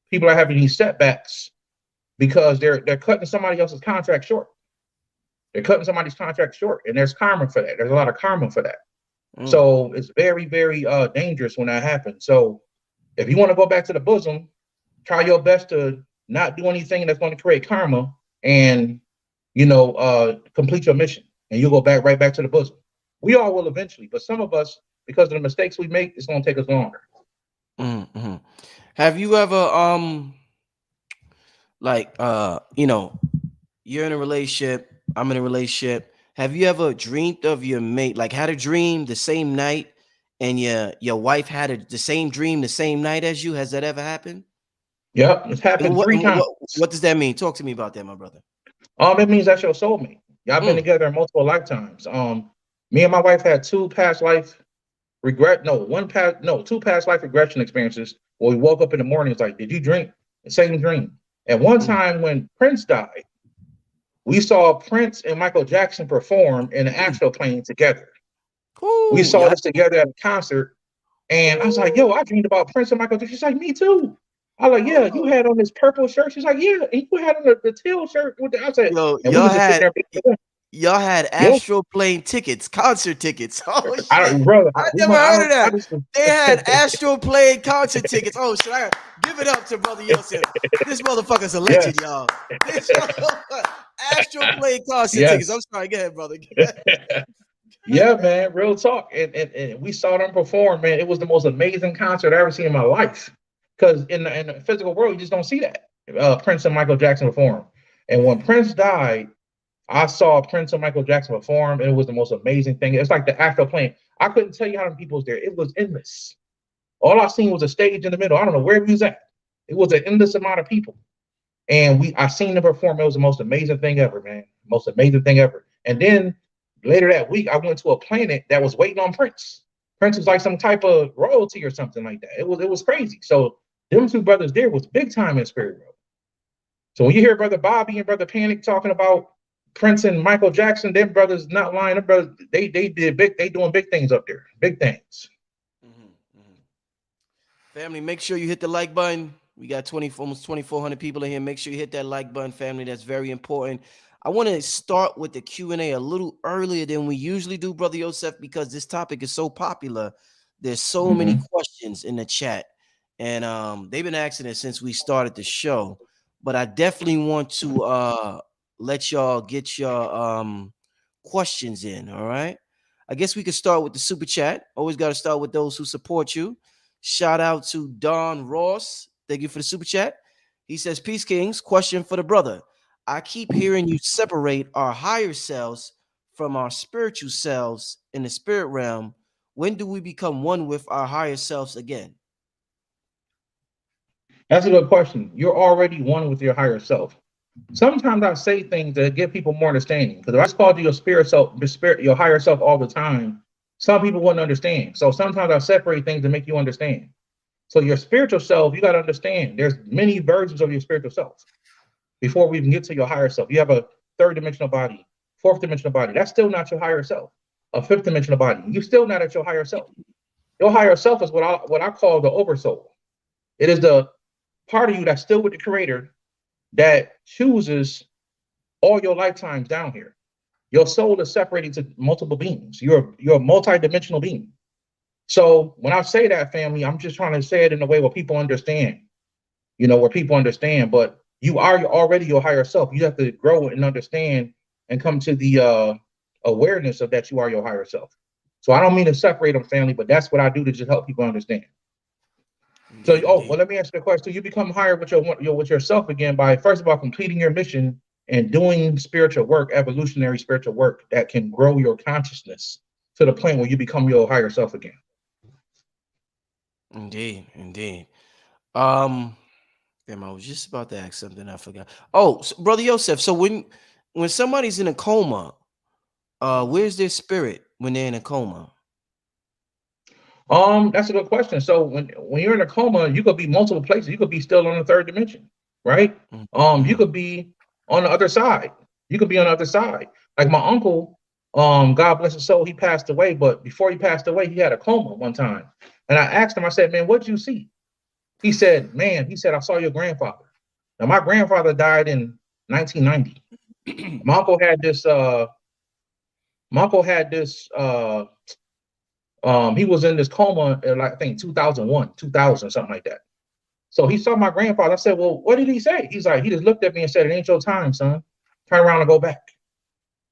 S2: People are having these setbacks because they're cutting somebody else's contract short. They're cutting somebody's contract short, and there's karma for that. There's a lot of karma for that. So it's very, very dangerous when that happens. So if you want to go back to the bosom, try your best to not do anything that's going to create karma, and complete your mission, and you'll go right back to the bosom. We all will eventually, but some of us, because of the mistakes we make, it's going to take us longer.
S1: Have you ever you're in a relationship, I'm in a relationship. Have you ever dreamed of your mate, like had a dream the same night, and your wife had the same dream the same night as you? Has that ever happened?
S2: Yep, it's happened three times.
S1: What does that mean? Talk to me about that, my brother.
S2: It means that's your soulmate. Y'all been together in multiple lifetimes. Me and my wife had two past life regression experiences where we woke up in the morning. It's like, did you drink the same dream? And one time when Prince died, we saw Prince and Michael Jackson perform in the astral plane together. We saw this together at a concert, and I was like, yo, I dreamed about Prince and Michael Jackson. She's like, me too. I was like, yeah, you had on this purple shirt. She's like, yeah, and you had on the teal shirt with the outside.
S1: Yo,
S2: and we was just sitting there.
S1: Y'all had astral plane tickets, concert tickets. Oh shit! I never heard of that. They had astral plane concert tickets. Oh shit! I give it up to brother Yosef. This motherfucker's a legend, y'all. Astral plane concert tickets. I'm sorry. Go ahead, brother.
S2: Yeah, man, real talk. And we saw them perform, man. It was the most amazing concert I ever seen in my life. Because in the physical world, you just don't see that. Prince and Michael Jackson perform. And when Prince died, I saw Prince and Michael Jackson perform, and it was the most amazing thing. It's like the astral plane. I couldn't tell you how many people was there. It was endless. All I seen was a stage in the middle. I don't know where we was at. It was an endless amount of people. And I seen them perform. It was the most amazing thing ever, man. Most amazing thing ever. And then later that week, I went to a planet that was waiting on Prince. Prince was like some type of royalty or something like that. It was crazy. So them two brothers there was big time in spirit world. So when you hear Brother Bobby and Brother Panic talking about Prince and Michael Jackson, them brothers not lying. Them brothers, they doing big things up there. Big things.
S1: Family, make sure you hit the like button. We got almost 2,400 people in here. Make sure you hit that like button, family. That's very important. I want to start with the Q&A a little earlier than we usually do, Brother Yosef, because this topic is so popular. There's so many questions in the chat, and they've been asking it since we started the show. But I definitely want to let y'all get your questions in. All right. I guess we could start with the super chat. Always got to start with those who support you. Shout out to Don Ross. Thank you for the super chat. He says, Peace Kings, question for the brother. I keep hearing you separate our higher selves from our spiritual selves in the spirit realm. When do we become one with our higher selves again?
S2: That's a good question. You're already one with your higher self. Sometimes I say things that give people more understanding. Because if I just called you your spirit self, your higher self all the time, some people wouldn't understand. So sometimes I separate things to make you understand. So your spiritual self, you got to understand. There's many versions of your spiritual self. Before we even get to your higher self, you have a third dimensional body, fourth dimensional body. That's still not your higher self. A fifth dimensional body. You're still not at your higher self. Your higher self is what I call the oversoul. It is the part of you that's still with the creator that chooses all your lifetimes down here. Your soul is separated to multiple beings. You're a multi-dimensional being. So when I say that, family, I'm just trying to say it in a way where people understand, where people understand, but you are already your higher self. You have to grow and understand and come to the awareness of that you are your higher self. So I don't mean to separate them, family, but that's what I do to just help people understand. So, well, let me answer the question. You become higher with with yourself again by, first of all, completing your mission and doing spiritual work, evolutionary spiritual work that can grow your consciousness to the point where you become your higher self again.
S1: Indeed. Damn, I was just about to ask something. I forgot. Oh, so, Brother Yosef. So when somebody's in a coma, where's their spirit when they're in a coma?
S2: That's a good question. So when you're in a coma, you could be multiple places. You could be still on the third dimension, right? You could be on the other side. You could be on the other side. Like my uncle, God bless his soul, he passed away. But before he passed away, he had a coma one time. And I asked him, I said, man, what'd you see? He said, I saw your grandfather. Now my grandfather died in 1990. My uncle had this. He was in this coma in, like, I think 2001, 2000, something like that. So he saw my grandfather. I said, well, what did he say? He's like, he just looked at me and said, it ain't your time, son. Turn around and go back.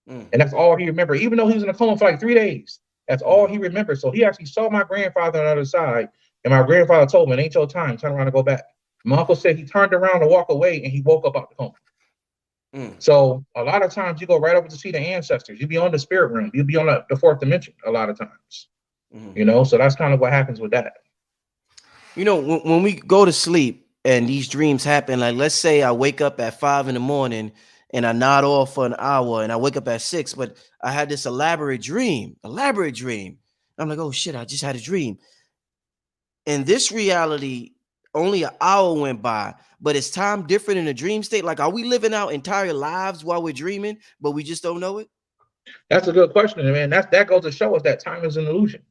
S2: And that's all he remembered. Even though he was in a coma for like 3 days, that's all he remembered. So he actually saw my grandfather on the other side. And my grandfather told him, it ain't your time. Turn around and go back. My uncle said he turned around to walk away and he woke up out the coma. So a lot of times you go right over to see the ancestors. You be on the spirit realm. You be on the fourth dimension a lot of times. So that's kind of what happens with that.
S1: When we go to sleep and these dreams happen, like let's say I wake up at 5 a.m. and I nod off for an hour and I wake up at 6, but I had this elaborate dream. I'm like, oh shit, I just had a dream. In this reality, only an hour went by, but is time different in a dream state? Like, are we living our entire lives while we're dreaming, but we just don't know it?
S2: That's a good question, man. That goes to show us that time is an illusion.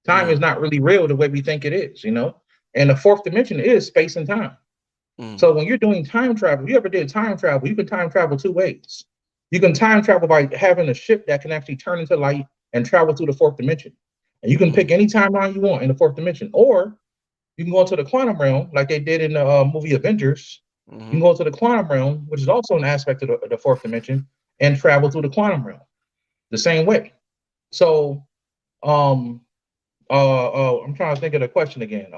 S2: Time is not really real the way we think it is, And the fourth dimension is space and time. So when you're doing time travel, you ever did time travel, you can time travel 2 ways. You can time travel by having a ship that can actually turn into light and travel through the fourth dimension. And you can pick any timeline you want in the fourth dimension. Or you can go into the quantum realm like they did in the movie Avengers. You can go to the quantum realm, which is also an aspect of the fourth dimension, and travel through the quantum realm the same way. So I'm trying to think of the question again.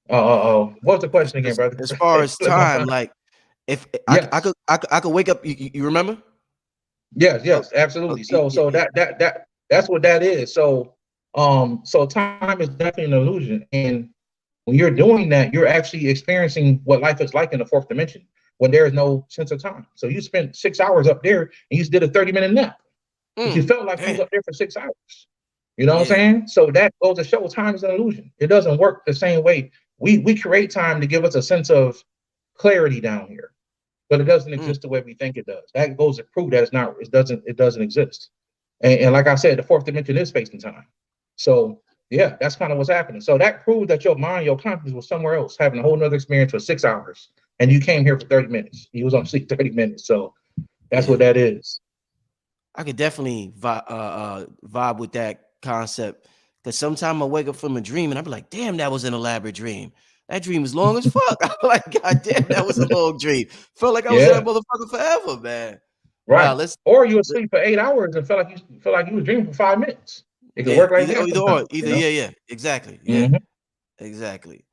S2: What's the question again, brother?
S1: As far as time, like if
S2: yes.
S1: I could wake up, you remember?
S2: Yes, absolutely. So that's what that is. So time is definitely an illusion, and when you're doing that, you're actually experiencing what life is like in the fourth dimension when there is no sense of time. So you spent 6 hours up there and you just did a 30-minute nap. But you felt like you was up there for 6 hours. You know what I'm saying? So that goes to show time is an illusion. It doesn't work the same way. We create time to give us a sense of clarity down here, but it doesn't exist the way we think it does. That goes to prove that it doesn't exist. And like I said, the fourth dimension is space and time. So yeah, that's kind of what's happening. So that proves that your mind, your consciousness was somewhere else, having a whole nother experience for 6 hours, and you came here for 30 minutes. You was on sleep 30 minutes. So that's what that is.
S1: I could definitely vibe with that concept, because sometimes I wake up from a dream and I'll be like, damn, that was an elaborate dream. That dream was long as fuck. I'm like, God damn, that was a long dream. Felt like I was in that motherfucker forever, man.
S2: Right.
S1: Let's
S2: Or you would sleep for 8 hours and feel like you was dreaming for 5 minutes. It could
S1: yeah,
S2: work like that
S1: either or,
S2: sometimes, you know?
S1: yeah, exactly, yeah,
S2: Hmm.
S1: exactly.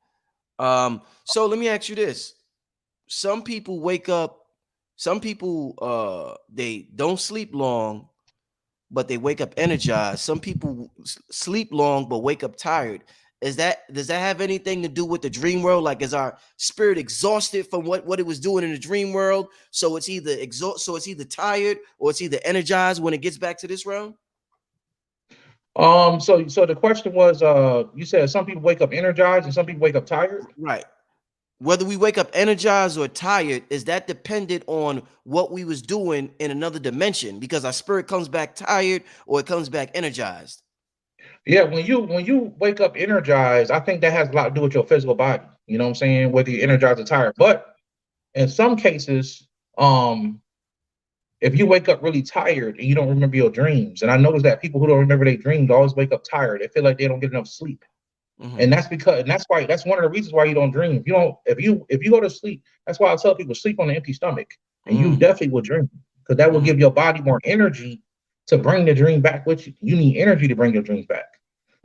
S1: So let me ask you this: some people wake up, some people they don't sleep long, but they wake up energized. Some people sleep long but wake up tired. Does that have anything to do with the dream world? Like, is our spirit exhausted from what it was doing in the dream world? So it's either so it's either tired or it's either energized when it gets back to this realm.
S2: So the question was, you said some people wake up energized and some people wake up tired.
S1: Right. Whether we wake up energized or tired, is that dependent on what we was doing in another dimension? Because our spirit comes back tired or it comes back energized.
S2: Yeah, when you wake up energized, I think that has a lot to do with your physical body. You know what I'm saying? Whether you're energized or tired. But in some cases, um, if you wake up really tired and you don't remember your dreams, and I notice that people who don't remember their dreams always wake up tired. They feel like they don't get enough sleep.
S1: Mm-hmm.
S2: And that's why that's one of the reasons why you don't dream. If you go to sleep, that's why I tell people sleep on an empty stomach, and you
S1: Mm-hmm.
S2: definitely will dream because that will give your body more energy to bring the dream back with you. You need energy to bring your dreams back.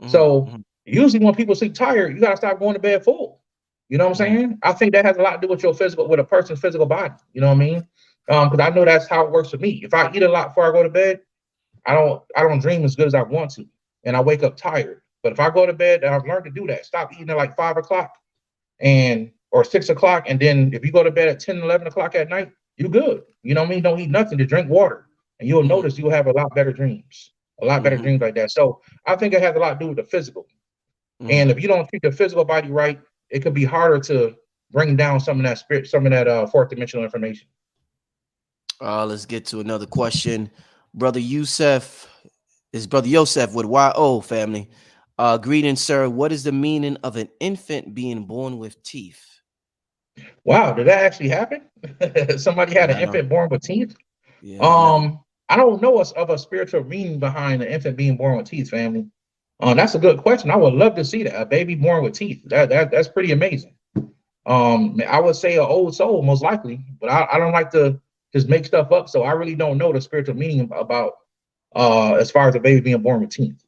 S2: So
S1: Mm-hmm.
S2: usually when people sleep tired, you gotta start going to bed full. You know what I'm
S1: Mm-hmm.
S2: saying? I think that has a lot to do with with a person's physical body. You know what I mean? Because I know that's how it works for me. If I eat a lot before I go to bed, I don't dream as good as I want to, and I wake up tired. But if I go to bed, and I've learned to do that. Stop eating at like 5 o'clock and or 6 o'clock, and then if you go to bed at 10, 11 o'clock at night, you good. You know what I mean? Don't eat nothing. To drink water, and you'll
S1: Mm-hmm.
S2: notice you'll have a lot better dreams. A lot better
S1: Mm-hmm.
S2: dreams like that. So I think it has a lot to do with the physical.
S1: Mm-hmm.
S2: And if you don't treat the physical body right, it could be harder to bring down some of that spirit, some of that fourth dimensional information.
S1: Let's get to another question. Brother Yosef is Brother Yosef with YO family. Greetings, sir. What is the meaning of an infant being born with teeth?
S2: Wow, did that actually happen? Somebody had an
S1: Yeah, I know.
S2: infant born with teeth.
S1: Yeah, I know.
S2: I don't know us of a spiritual meaning behind an infant being born with teeth, family. That's a good question. I would love to see that a baby born with teeth. That's pretty amazing. I would say an old soul most likely, but I don't like to just make stuff up. So I really don't know the spiritual meaning about as far as a baby being born with teeth.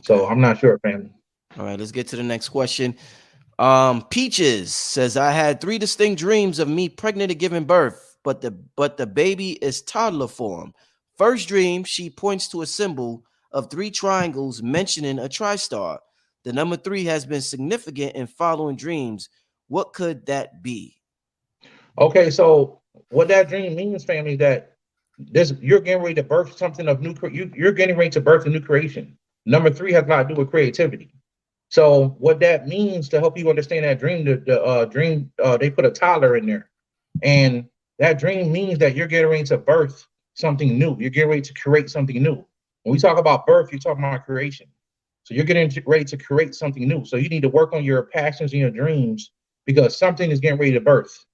S2: So
S1: Okay.
S2: I'm not sure, family.
S1: All right, let's get to the next question. Peaches says I had three distinct dreams of me pregnant and giving birth, but the baby is toddler form. First dream, she points to a symbol of three triangles mentioning a tristar. The number three has been significant in following dreams. What could that be?
S2: Okay, so what that dream means, family, is that this you're getting ready to birth something of you're getting ready to birth a new creation. Number three has a lot to do with creativity. So what that means to help you understand that dream, the dream, they put a toddler in there, and that dream means that you're getting ready to birth something new. You're getting ready to create something new. When we talk about birth, you're talking about creation. So you're getting ready to create something new. So you need to work on your passions and your dreams because something is getting ready to birth.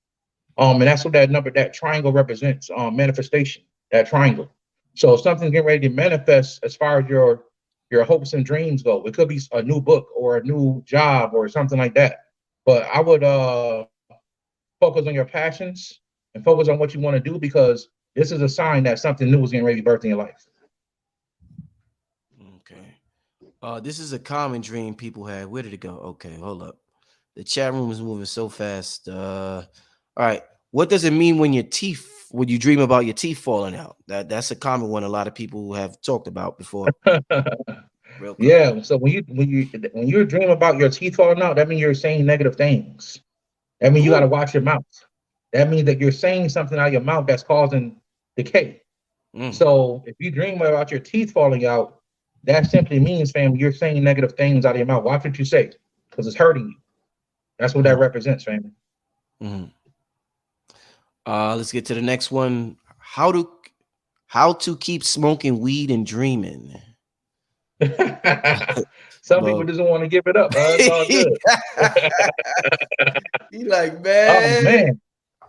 S2: And that's what that triangle represents, manifestation, that triangle. So if something's getting ready to manifest as far as your hopes and dreams go, it could be a new book or a new job or something like that. But I would focus on your passions and focus on what you want to do because this is a sign that something new is getting ready to birth in your life.
S1: Okay. This is a common dream people had. Where did it go? Okay, hold up. The chat room is moving so fast. All right. What does it mean when you dream about your teeth falling out? That's a common one. A lot of people have talked about before. Real common.
S2: Yeah. So when you dream about your teeth falling out, that means you're saying negative things. That means you got to
S1: Ooh.
S2: watch your mouth. That means that you're saying something out of your mouth that's causing decay.
S1: Mm.
S2: So if you dream about your teeth falling out, that simply means, fam, you're saying negative things out of your mouth. Watch what you say, because it's hurting you. That's what that
S1: Mm.
S2: represents, fam.
S1: Mm. Let's get to the next one. How to keep smoking weed and dreaming.
S2: Some people
S1: Well,
S2: just don't want to give it up. It's all good.
S1: he like,
S2: Oh
S1: man.
S2: man,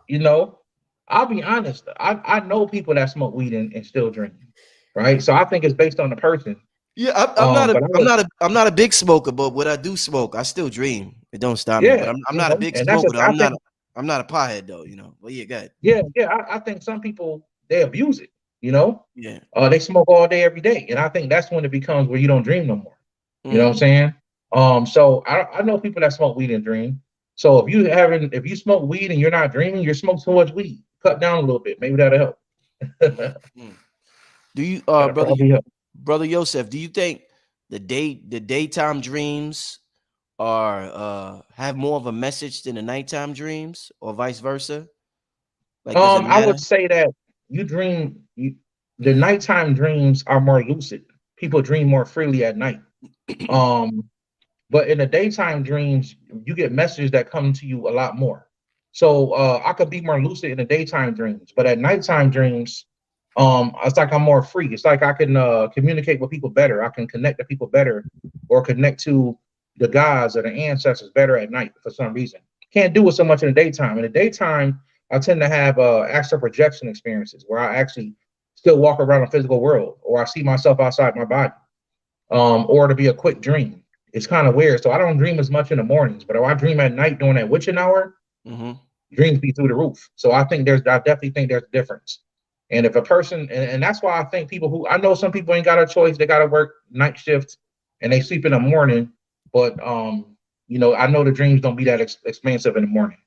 S2: you know, I'll be honest. I know people that smoke weed and still drink, right? So I think it's based on the person.
S1: Yeah, I'm not a
S2: But I would,
S1: I'm not a big smoker, but when I do smoke, I still dream. It don't stop me. But
S2: yeah,
S1: I'm not a big
S2: and that's
S1: smoker
S2: just
S1: though.
S2: I think
S1: I'm not a pothead though, you know. But yeah, good.
S2: yeah, I think some people they abuse it. You know,
S1: Yeah.
S2: they smoke all day, every day, and I think that's when it becomes where you don't dream no more. You know what I'm
S1: Mm.
S2: saying? So I know people that smoke weed and dream. So if you smoke weed and you're not dreaming, you're smoking too much weed. Cut down a little bit. Maybe that'll help.
S1: Mm. Do you,
S2: That'll probably help.
S1: brother Yosef? Do you think the daytime dreams are have more of a message than the nighttime dreams, or vice versa? Like, does it
S2: I
S1: matter?
S2: would say that you dream. The nighttime dreams are more lucid. People dream more freely at night. Um, But in the daytime dreams, you get messages that come to you a lot more. So I could be more lucid in the daytime dreams, but at nighttime dreams, it's like I'm more free. It's like I can communicate with people better. I can connect to people better, or connect to the gods or the ancestors better at night for some reason. Can't do it so much in the daytime. In the daytime, I tend to have astral projection experiences where I actually still walk around the physical world, or I see myself outside my body, or to be a quick dream. It's kind of weird. So I don't dream as much in the mornings, but if I dream at night during that witching hour,
S1: Mm-hmm.
S2: dreams be through the roof. So I definitely think there's a difference. And if a person, and that's why I think people who, I know some people ain't got a choice, they got to work night shifts and they sleep in the morning. But, I know the dreams don't be that expansive in the morning.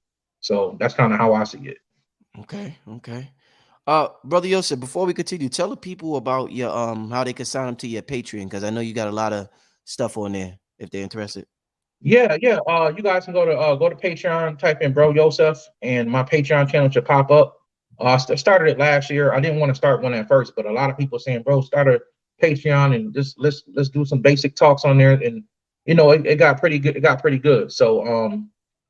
S2: So that's kind of how I see it.
S1: Okay. Okay. Brother Yosef, before we continue, tell the people about your how they can sign up to your Patreon, because I know you got a lot of stuff on there if they're interested.
S2: Yeah, yeah. You guys can go to Patreon, type in Bro Yosef, and my Patreon channel should pop up. Started it last year. I didn't want to start one at first, but a lot of people saying, "Bro, start a Patreon and just let's do some basic talks on there." And it got pretty good. It got pretty good. So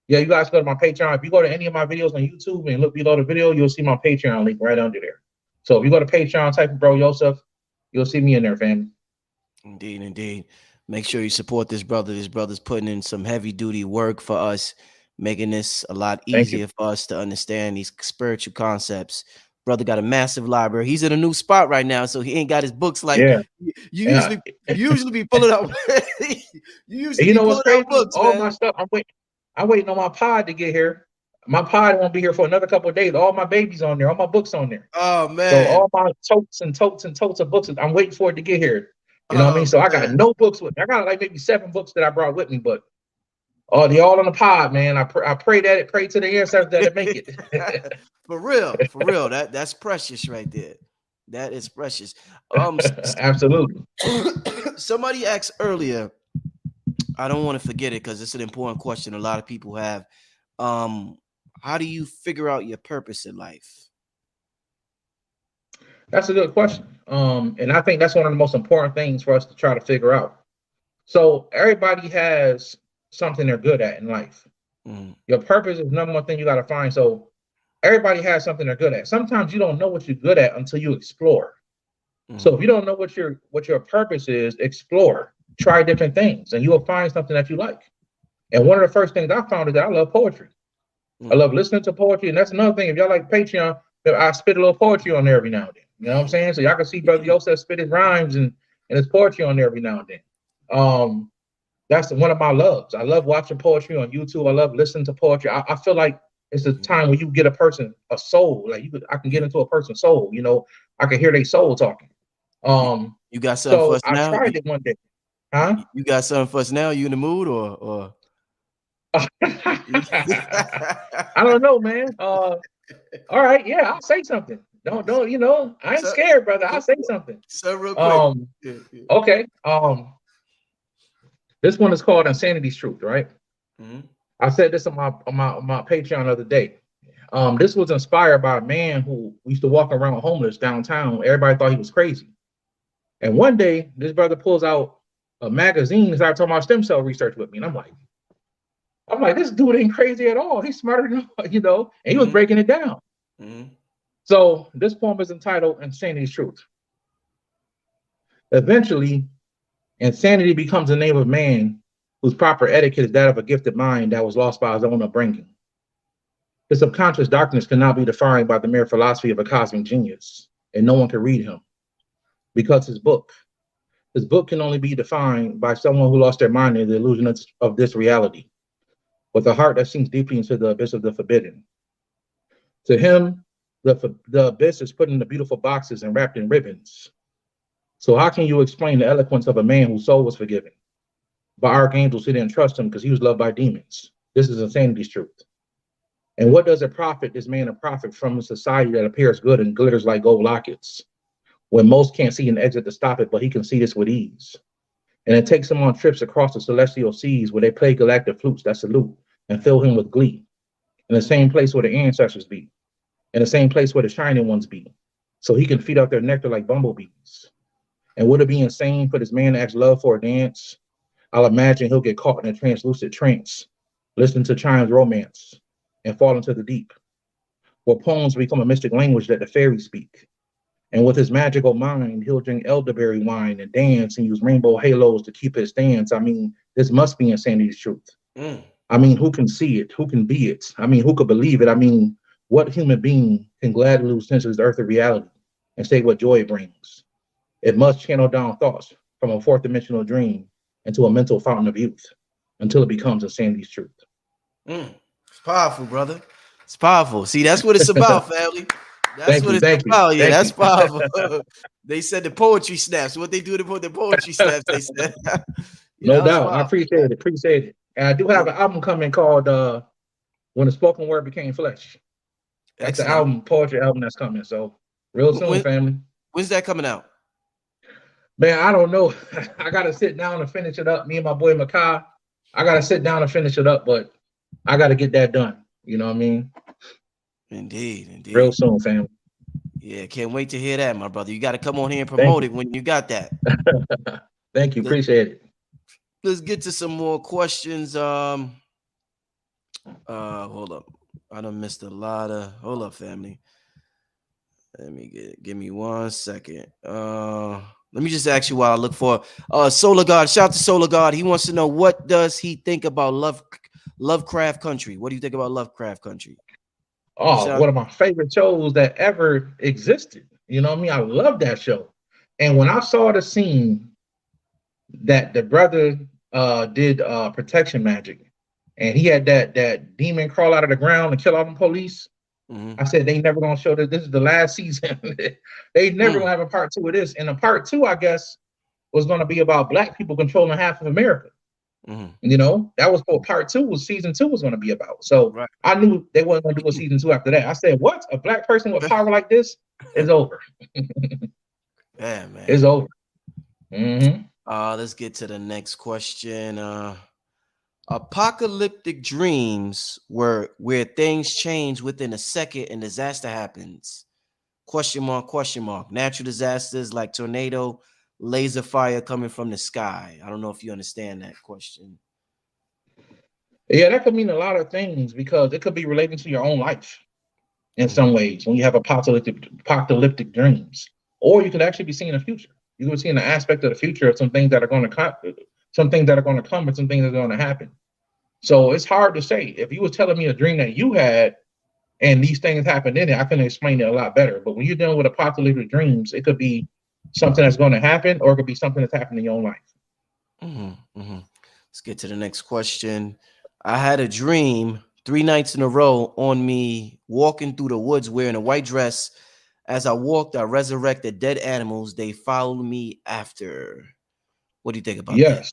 S2: yeah, you guys go to my Patreon. If you go to any of my videos on YouTube and look below the video, you'll see my Patreon link right under there. So if you go to Patreon, type in Bro Yosef, you'll see me in there, fam.
S1: Indeed, indeed. Make sure you support this brother. This brother's putting in some heavy duty work for us, making this a lot
S2: Thank you.
S1: easier for us to understand these spiritual concepts. Brother got a massive library. He's in a new spot right now, so he ain't got his books like
S2: Yeah.
S1: you
S2: And
S1: usually you usually be pulling out you usually
S2: And you
S1: be
S2: know what's
S1: pulling out
S2: crazy?
S1: books,
S2: All my
S1: man.
S2: stuff, I'm waiting on my pod to get here. My pod won't be here for another couple of days. All my babies on there, all my books on there.
S1: Oh
S2: So
S1: man.
S2: all my totes and totes and totes of books, I'm waiting for it to get here. You know what I mean?
S1: Oh
S2: So I got
S1: man.
S2: no books with me. I got like maybe 7 books that I brought with me, but they all on the pod, man. I pray that it pray to the ancestors that it make it.
S1: For real, for real. That's precious right there. That is precious.
S2: Absolutely.
S1: Somebody asked earlier, I don't want to forget it because it's an important question a lot of people have. Um, how do you figure out your purpose in life?
S2: That's a good question. And I think that's one of the most important things for us to try to figure out. So everybody has something they're good at in life.
S1: Mm,
S2: Your purpose is number one thing you got to find. So everybody has something they're good at. Sometimes you don't know what you're good at until you explore. So if
S1: mhm,
S2: you don't know what your purpose is, explore, try different things, and you will find something that you like. And one of the first things I found is that I love poetry. I
S1: mm,
S2: love listening to poetry, and that's another thing. If y'all like Patreon, I spit a little poetry on there every now and then. You know what I'm saying? So y'all can see Brother Yosef spit his rhymes and his poetry on there every now and then. Um, that's one of my loves. I love watching poetry on YouTube. I love listening to poetry. I feel like it's a
S1: mhm.
S2: time when you get a person a soul. Like I can get into a person's soul. I can hear their soul talking.
S1: You,
S2: Um,
S1: you got something for
S2: so
S1: us
S2: I
S1: now?
S2: tried it one day, huh?
S1: You got something for us now? You in the mood or?
S2: I don't know, man. All right, yeah, I'll say something. Don't I ain't
S1: so,
S2: scared, brother. I'll say something.
S1: so real quick.
S2: Um,
S1: Yeah, yeah.
S2: okay. This one is called Insanity's Truth, right?
S1: Mhm,
S2: I said this on my Patreon the other day. This was inspired by a man who used to walk around homeless downtown. Everybody thought he was crazy. And one day, this brother pulls out a magazine and started talking about stem cell research with me. And I'm like, this dude ain't crazy at all. He's smarter than and he was
S1: mhm,
S2: breaking it down.
S1: mhm,
S2: So this poem is entitled Insanity's Truth. Eventually, insanity becomes the name of man whose proper etiquette is that of a gifted mind that was lost by his own upbringing. His subconscious darkness cannot be defined by the mere philosophy of a cosmic genius, and no one can read him because his book can only be defined by someone who lost their mind in the illusion of this reality, with a heart that sinks deeply into the abyss of the forbidden. To him, The abyss is put into beautiful boxes and wrapped in ribbons. So how can you explain the eloquence of a man whose soul was forgiven by archangels who didn't trust him because he was loved by demons? This is insanity's truth. And what does it profit this man a profit from a society that appears good and glitters like gold lockets, when most can't see an exit to stop it, but he can see this with ease? And it takes him on trips across the celestial seas where they play galactic flutes that salute and fill him with glee, in the same place where the ancestors be, in the same place where the shining ones be, so he can feed off their nectar like bumblebees. And would it be insane for this man to ask love for a dance? I'll imagine he'll get caught in a translucid trance, listening to chimes romance, and fall into the deep, where poems become a mystic language that the fairies speak. And with his magical mind, he'll drink elderberry wine and dance and use rainbow halos to keep his stance. I mean, this must be insanity's truth. I mean, who can see it? Who can be it? I mean, who could believe it? I mean, what human being can gladly lose sense of this earthly reality and say what joy it brings? It must channel down thoughts from a fourth dimensional dream into a mental fountain of youth until it becomes insanity's truth.
S1: It's powerful, brother. It's powerful. See, that's what it's about, family. That's what it's
S2: Thank you.
S1: about. Yeah,
S2: Thank
S1: that's
S2: you.
S1: powerful. They said the poetry snaps. What they do to put the poetry snaps, they said.
S2: No
S1: That was
S2: doubt. I
S1: powerful.
S2: appreciate it. Appreciate it. And I do have an album coming called When the Spoken Word Became Flesh. That's the
S1: Excellent.
S2: album, poetry album that's coming. So real soon, family.
S1: When's that coming out?
S2: Man, I don't know. I gotta sit down and finish it up. Me and my boy Makai. I gotta sit down and finish it up, but I gotta get that done. You know what I mean?
S1: Indeed.
S2: Real soon, family.
S1: Yeah, can't wait to hear that, my brother. You got to come on here and promote it when you got that.
S2: Thank you. Appreciate it.
S1: Let's get to some more questions. Hold up. I done missed a lot of. Hold up, family. Give me 1 second. Let me just ask you while I look for Solar God. Shout out to Solar God. He wants to know, what does he think about Lovecraft Country? What do you think about Lovecraft Country?
S2: Oh, one of my favorite shows that ever existed. You know what I mean? I love that show. And when I saw the scene that the brother did protection magic, and he had that demon crawl out of the ground and kill all the police, I said they never gonna show that. This is the last season. They never gonna have a part 2 of this. And the part 2, I guess, was gonna be about black people controlling half of America. You know, that was what part 2 was. Season 2 was gonna be about. So I knew they wasn't gonna do a season 2 after that. I said, what? A black person with power like this is over.
S1: Yeah, man.
S2: It's over.
S1: Let's get to the next question. Apocalyptic dreams where things change within a second and disaster happens. Question mark. Natural disasters like tornado, laser fire coming from the sky. I don't know if you understand that question.
S2: Yeah, that could mean a lot of things because it could be relating to your own life in some ways when you have apocalyptic dreams. Or you could actually be seeing the future. You could be seeing the aspect of the future of some things that are going to come, some things that are going to happen. So it's hard to say. If you were telling me a dream that you had and these things happened in it, I can explain it a lot better. But when you're dealing with apocalyptic dreams, it could be something that's going to happen, or it could be something that's happened in your own life.
S1: Let's get to the next question. I had a dream 3 nights in a row on me walking through the woods wearing a white dress. As I walked, I resurrected dead animals. They followed me after. What do you think about that?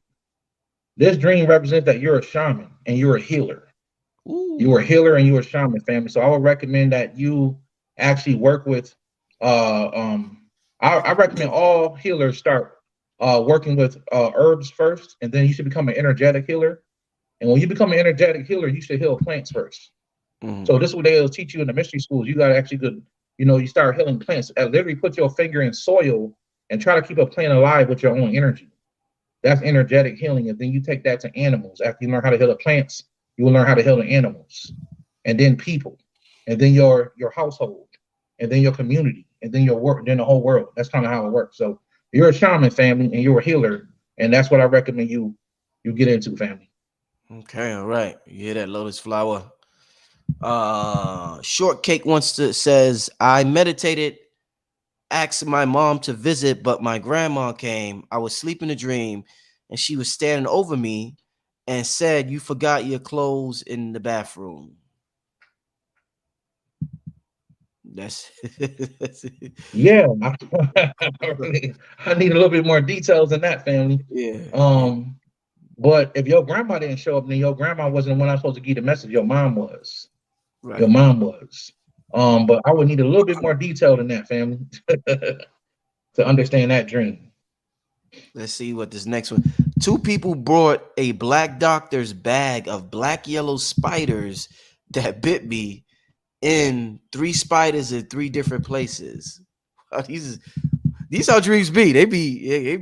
S2: This dream represents that you're a shaman and you're a healer. You're a healer and you're a shaman, family. So I would recommend that you actually work with I recommend all healers start working with herbs first, and then you should become an energetic healer. And when you become an energetic healer, you should heal plants first. So this is what they'll teach you in the mystery schools. You got to actually you start healing plants. Literally put your finger in soil and try to keep a plant alive with your own energy. That's energetic healing. And then you take that to animals. After you learn how to heal the plants, you will learn how to heal the animals, and then people, and then your household, and then your community, and then your work, then the whole world. That's kind of how it works. So you're a shaman, family, and you're a healer, and that's what I recommend you get into, family.
S1: Okay, all right. You hear that, Lotus Flower? Shortcake says, I meditated, asked my mom to visit, but my grandma came. I was sleeping a dream, and she was standing over me and said, you forgot your clothes in the bathroom. That's,
S2: Yeah, I need a little bit more details than that, family.
S1: yeah, yeah,
S2: Um, but if your grandma didn't show up, then your grandma wasn't the one I'm supposed to give the message. Your mom was. Your
S1: right.
S2: mom was. But I would need a little bit more detail than that, family, to understand that dream.
S1: Let's see what this next one. Two people brought a black doctor's bag of black yellow spiders that bit me in three spiders in three different places. Wow, these how dreams be. They be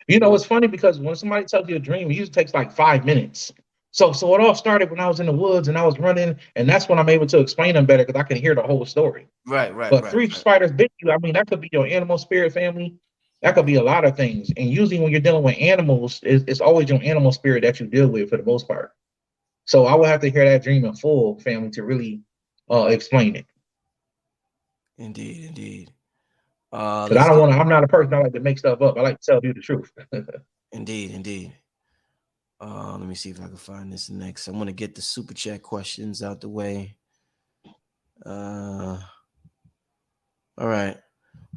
S2: You know, it's funny because when somebody tells you a dream, it usually takes like 5 minutes. So it all started when I was in the woods and I was running, and that's when I'm able to explain them better because I can hear the whole story.
S1: right, right,
S2: But
S1: right,
S2: three
S1: right.
S2: spiders bit you. I mean, that could be your animal spirit family. That could be a lot of things. And usually, when you're dealing with animals, it's always your animal spirit that you deal with for the most part. So I would have to hear that dream in full, family, to really explain it.
S1: Indeed, indeed.
S2: Because I
S1: Let's
S2: don't
S1: get
S2: want to. I'm not a person that like to make stuff up. I like to tell you the truth.
S1: indeed, indeed. Let me see if I can find this next. I'm gonna get the super chat questions out the way. Uh, all right.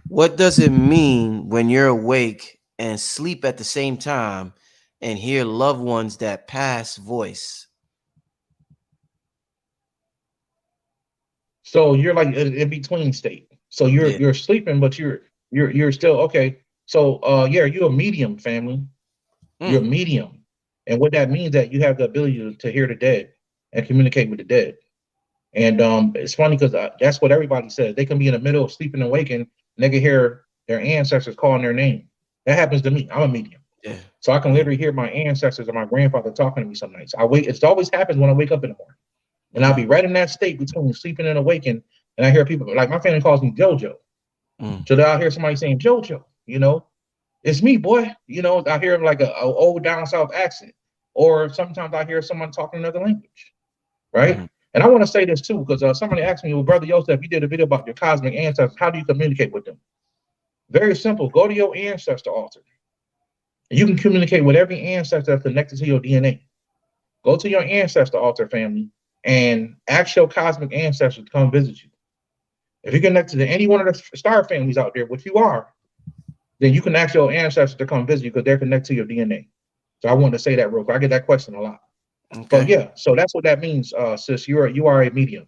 S1: What does it mean when you're awake and sleep at the same time and hear loved ones that pass voice?
S2: So you're like in between state. So
S1: Yeah.
S2: you're sleeping, but you're still okay. So yeah, you're a medium, family. You're a
S1: Mm,
S2: medium, and what that means that you have the ability to hear the dead and communicate with the dead. And it's funny because that's what everybody says. They can be in the middle of sleeping and waking, and they can hear their ancestors calling their name. That happens to me. I'm a medium.
S1: yeah.
S2: So I can
S1: Yeah.
S2: literally hear my ancestors or my grandfather talking to me some nights. I wake, it always happens when I wake up in the morning. And I'll
S1: Mm,
S2: be right in that state between sleeping and awaking. And I hear people like my family calls me JoJo.
S1: mm,
S2: So I'll hear somebody saying JoJo, it's me, boy. I hear like a old down south accent. Or sometimes I hear someone talking another language, right?
S1: mm.
S2: And I want to say this too, because somebody asked me, well, Brother Yosef, you did a video about your cosmic ancestors. How do you communicate with them? Very simple. Go to your ancestor altar. You can communicate with every ancestor that's connected to your DNA. Go to your ancestor altar, family, and ask your cosmic ancestors to come visit you. If you're connected to any one of the star families out there, which you are, then you can ask your ancestors to come visit you because they're connected to your DNA. So I wanted to say that real quick. I get that question a lot. But
S1: Okay.
S2: yeah, so that's what that means, sis. You are a medium.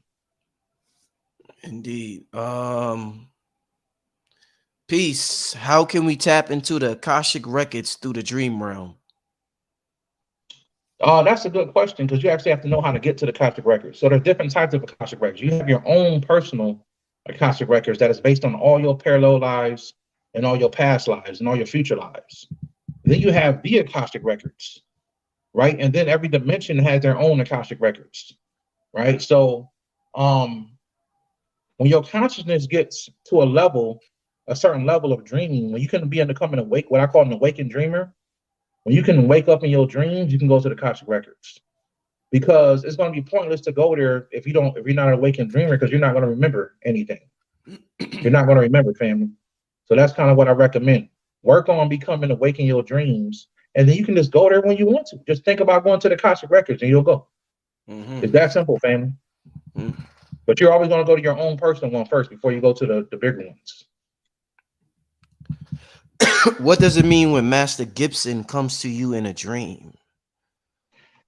S1: Indeed. Peace. How can we tap into the Akashic records through the dream realm?
S2: That's a good question because you actually have to know how to get to the Akashic records. So there's different types of Akashic records. You have your own personal Akashic records that is based on all your parallel lives and all your past lives and all your future lives. Then you have the Akashic records, right? And then every dimension has their own Akashic records, right? So um, when your consciousness gets to a certain level of dreaming, when you can become an awake, what I call an awakened dreamer, when you can wake up in your dreams, you can go to the Akashic records because it's going to be pointless to go there if you're not an awakened dreamer because you're not going to remember anything. You're not going to remember, family. So that's kind of what I recommend. Work on becoming awake in your dreams, and then you can just go there when you want to. Just think about going to the Akashic records, and you'll go.
S1: Mm-hmm.
S2: It's that simple, family.
S1: Mm.
S2: But you're always going to go to your own personal one first before you go to the bigger ones.
S1: What does it mean when Master Gibson comes to you in a dream?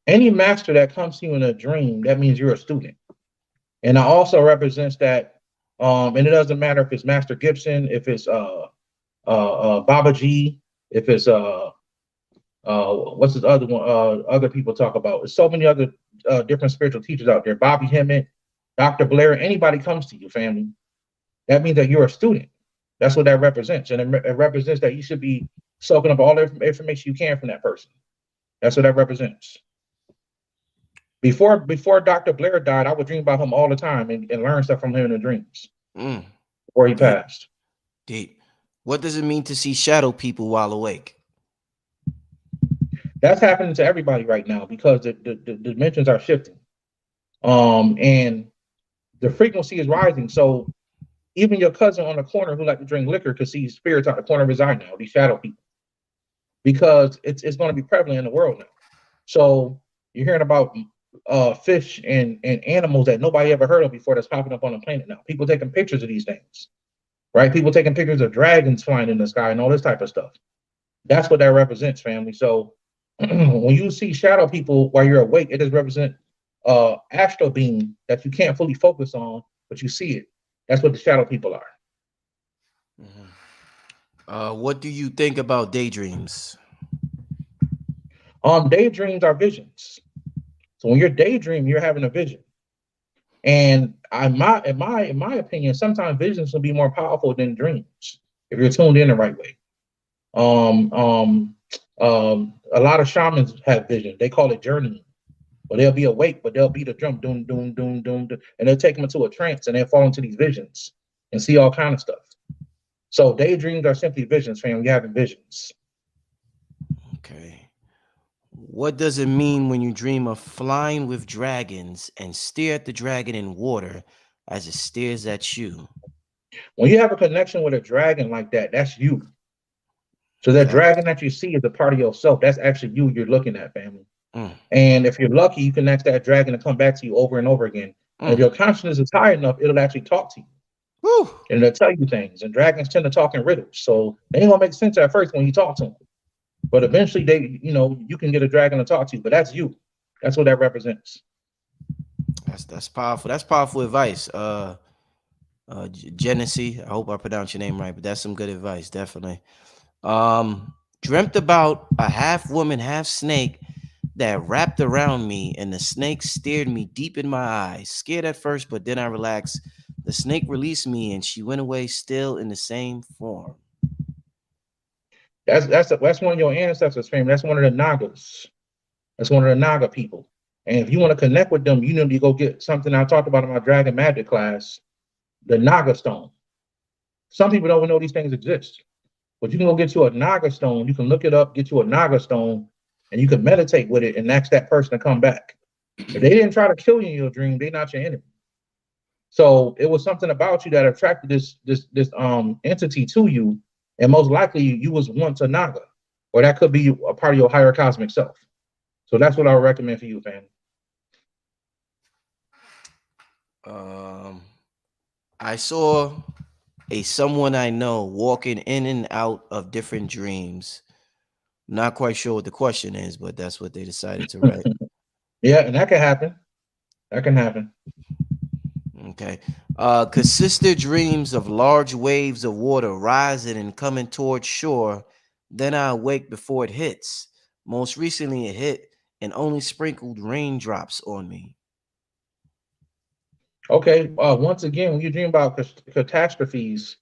S2: Any master that comes to you in a dream, that means you're a student. And it also represents that, and it doesn't matter if it's Master Gibson, if it's Baba G, if it's what's this other one? Other people talk about. There's so many other different spiritual teachers out there. Bobby Hemmett, Dr. Blair, anybody comes to you, family. That means that you're a student. That's what that represents, and it represents that you should be soaking up all the information you can from that person. That's what that represents. Before Dr. Blair died, I would dream about him all the time and learn stuff from him in the dreams
S1: Mm.
S2: before he
S1: Deep,
S2: passed.
S1: deep. What does it mean to see shadow people while awake?
S2: That's happening to everybody right now because the dimensions are shifting. And the frequency is rising. So even your cousin on the corner who like to drink liquor could see spirits out the corner of his eye now, these shadow people, because it's going to be prevalent in the world now. So you're hearing about fish and animals that nobody ever heard of before that's popping up on the planet now. People taking pictures of these things, right? People taking pictures of dragons flying in the sky and all this type of stuff. That's what that represents, family. So when you see shadow people while you're awake, it does represent astral being that you can't fully focus on, but you see it. That's what the shadow people are.
S1: Mhm. What do you think about daydreams?
S2: Daydreams are visions. So when you're daydreaming, you're having a vision. And in my opinion, sometimes visions will be more powerful than dreams if you're tuned in the right way. Um, um, a lot of shamans have vision. They call it journeying. But they'll be awake, but they'll beat a drum, doom, doom, doom, doom, doom, and they'll take them into a trance, and they'll fall into these visions and see all kind of stuff. So daydreams are simply visions, fam. You're having visions.
S1: Okay. What does it mean when you dream of flying with dragons and stare at the dragon in water as it stares at you?
S2: When you have a connection with a dragon like that, that's you. So that
S1: Fact.
S2: dragon that you see is a part of yourself. That's actually you you're looking at, family.
S1: Mm,
S2: And if you're lucky, you can ask that dragon to come back to you over and over again. And if
S1: mm.
S2: your consciousness is high enough, it'll actually talk to you
S1: Woo.
S2: and it'll tell you things. And dragons tend to talk in riddles. So they ain't gonna make sense at first when you talk to them. But eventually you can get a dragon to talk to you. But that's you. That's what that represents.
S1: That's powerful. That's powerful advice. Genesee. I hope I pronounced your name right, but that's some good advice, definitely. Dreamt about a half woman, half snake that wrapped around me, and the snake stared me deep in my eyes. Scared at first, but then I relaxed. The snake released me, and she went away still in the same form.
S2: That's one of your ancestors, fam. That's one of the Nagas. That's one of the Naga people. And if you want to connect with them, you need to go get something I talked about in my Dragon Magic class, the Naga Stone. Some people don't even know these things exist. But you can go get you a Naga Stone. You can look it up, get you a Naga Stone, and you can meditate with it and ask that person to come back. If they didn't try to kill you in your dream, they're not your enemy. So it was something about you that attracted this entity to you, and most likely you was once a Naga, or that could be a part of your higher cosmic self. So that's what I would recommend for you, fam.
S1: Um, I saw a someone I know walking in and out of different dreams. Not quite sure what the question is, but that's what they decided to write.
S2: Yeah, and that can happen. That can happen.
S1: Okay. Consistent dreams of large waves of water rising and coming towards shore. Then I awake before it hits. Most recently, it hit and only sprinkled raindrops on me.
S2: Okay. Once again, when you dream about catastrophes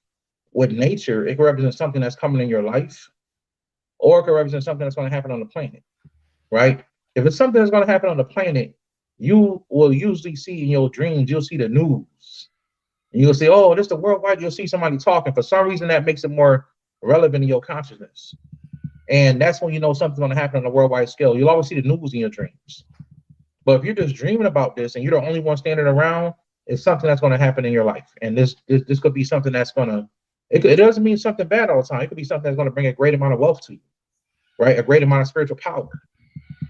S2: with nature, it can represent something that's coming in your life, or it can represent something that's going to happen on the planet, right? If it's something that's going to happen on the planet, you will usually see in your dreams, you'll see the news. And you'll say, oh, this is the worldwide. You'll see somebody talking. For some reason, that makes it more relevant in your consciousness. And that's when you know something's going to happen on a worldwide scale. You'll always see the news in your dreams. But if you're just dreaming about this and you're the only one standing around, it's something that's going to happen in your life. And this could be something that's going to, it doesn't mean something bad all the time. It could be something that's going to bring a great amount of wealth to you, right? A great amount of spiritual power,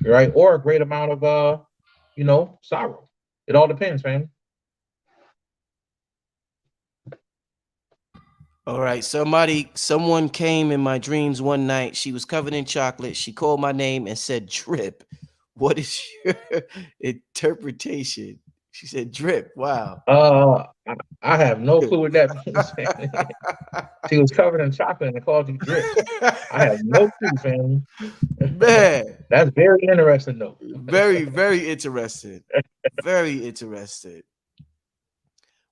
S2: right? Or a great amount of, sorrow. It all depends, man.
S1: All right. Someone came in my dreams one night. She was covered in chocolate. She called my name and said, "Drip." What is your interpretation? She said, "Drip." Wow.
S2: I have no clue what that means. She was covered in chocolate and called you drip. I have no clue, fam.
S1: Man,
S2: That's very interesting, though.
S1: very, very interested. Very interested.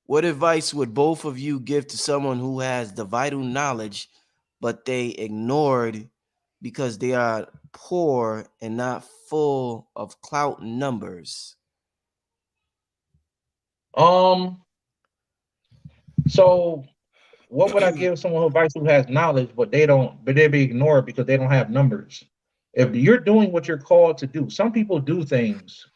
S1: What advice would both of you give to someone who has the vital knowledge, but they ignored because they are poor and not full of clout numbers?
S2: Um, so what would I give someone who advice who has knowledge, but they be ignored because they don't have numbers? If you're doing what you're called to do, some people do things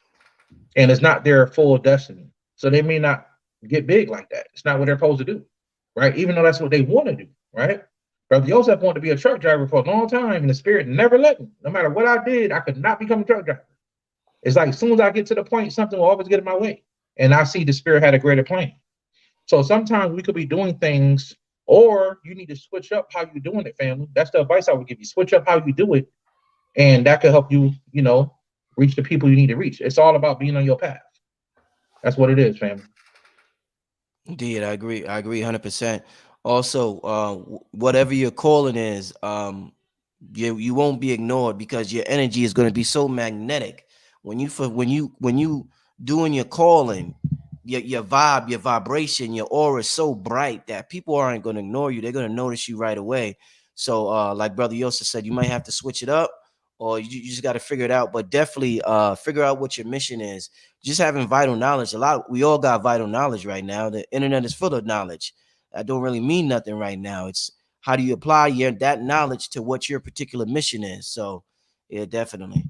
S2: and it's not their full destiny. So they may not get big like that. It's not what they're supposed to do, right? Even though that's what they want to do, right? Brother Yosef wanted to be a truck driver for a long time, and the spirit never let me. No matter what I did, I could not become a truck driver. It's like as soon as I get to the point, something will always get in my way. And I see the spirit had a greater plan. So sometimes we could be doing things, or you need to switch up how you're doing it, family. That's the advice I would give you. Switch up how you do it, and that could help you, reach the people you need to reach. It's all about being on your path. That's what it is, family.
S1: Indeed, I agree. I agree 100%. Also, whatever your calling is, you won't be ignored because your energy is going to be so magnetic. When you doing your calling, your vibe, your vibration, your aura is so bright that people aren't going to ignore you. They're going to notice you right away. So, like Brother Yosef said, you might have to switch it up, or you just got to figure it out. But definitely, figure out what your mission is. Just having vital knowledge. We all got vital knowledge right now. The internet is full of knowledge. That don't really mean nothing right now. It's how do you apply that knowledge to what your particular mission is. So yeah, definitely.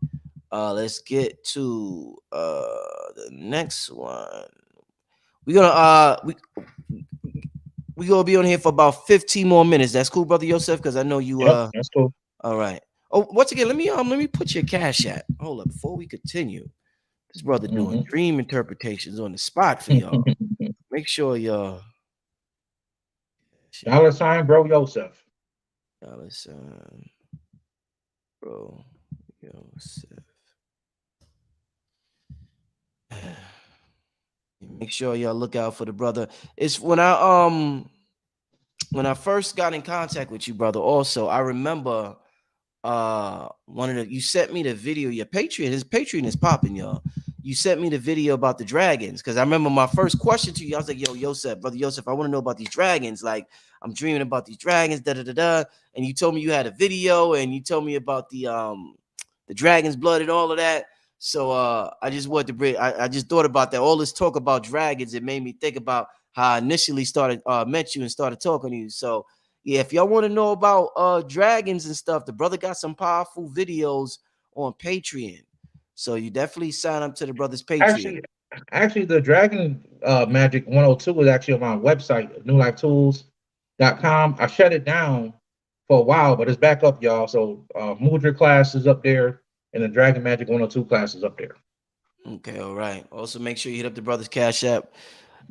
S1: Let's get to the next one. We're gonna we gonna be on here for about 15 more minutes. That's cool, Brother Yosef, because I know you
S2: Yep, that's cool.
S1: all right. Oh, once again, let me put your cash app. Hold up before we continue. This brother doing
S2: Hmm.
S1: dream interpretations on the spot for y'all. Make sure y'all
S2: $, bro, Yosef.
S1: dollar sign bro Yosef. Make sure y'all look out for the brother. It's when I first got in contact with you, brother. Also, I remember one of the you sent me the video. His Patreon is popping, y'all. You sent me the video about the dragons because I remember my first question to you. I was like, "Yo, Yosef, brother Yosef, I want to know about these dragons. Like, I'm dreaming about these dragons, da da da da." And you told me you had a video, and you told me about the dragon's blood and all of that. So I just wanted to bring. I just thought about that. All this talk about dragons, it made me think about how I initially started met you and started talking to you. So yeah, if y'all want to know about dragons and stuff, the brother got some powerful videos on Patreon. So you definitely sign up to the brother's Patreon.
S2: Actually, the Dragon Magic 102 is actually on my website, newlifetools.com. I shut it down for a while, but it's back up, y'all. So Mudra class is up there, and the Dragon Magic 102 class is up there.
S1: Okay, all right. Also, make sure you hit up the brother's Cash App,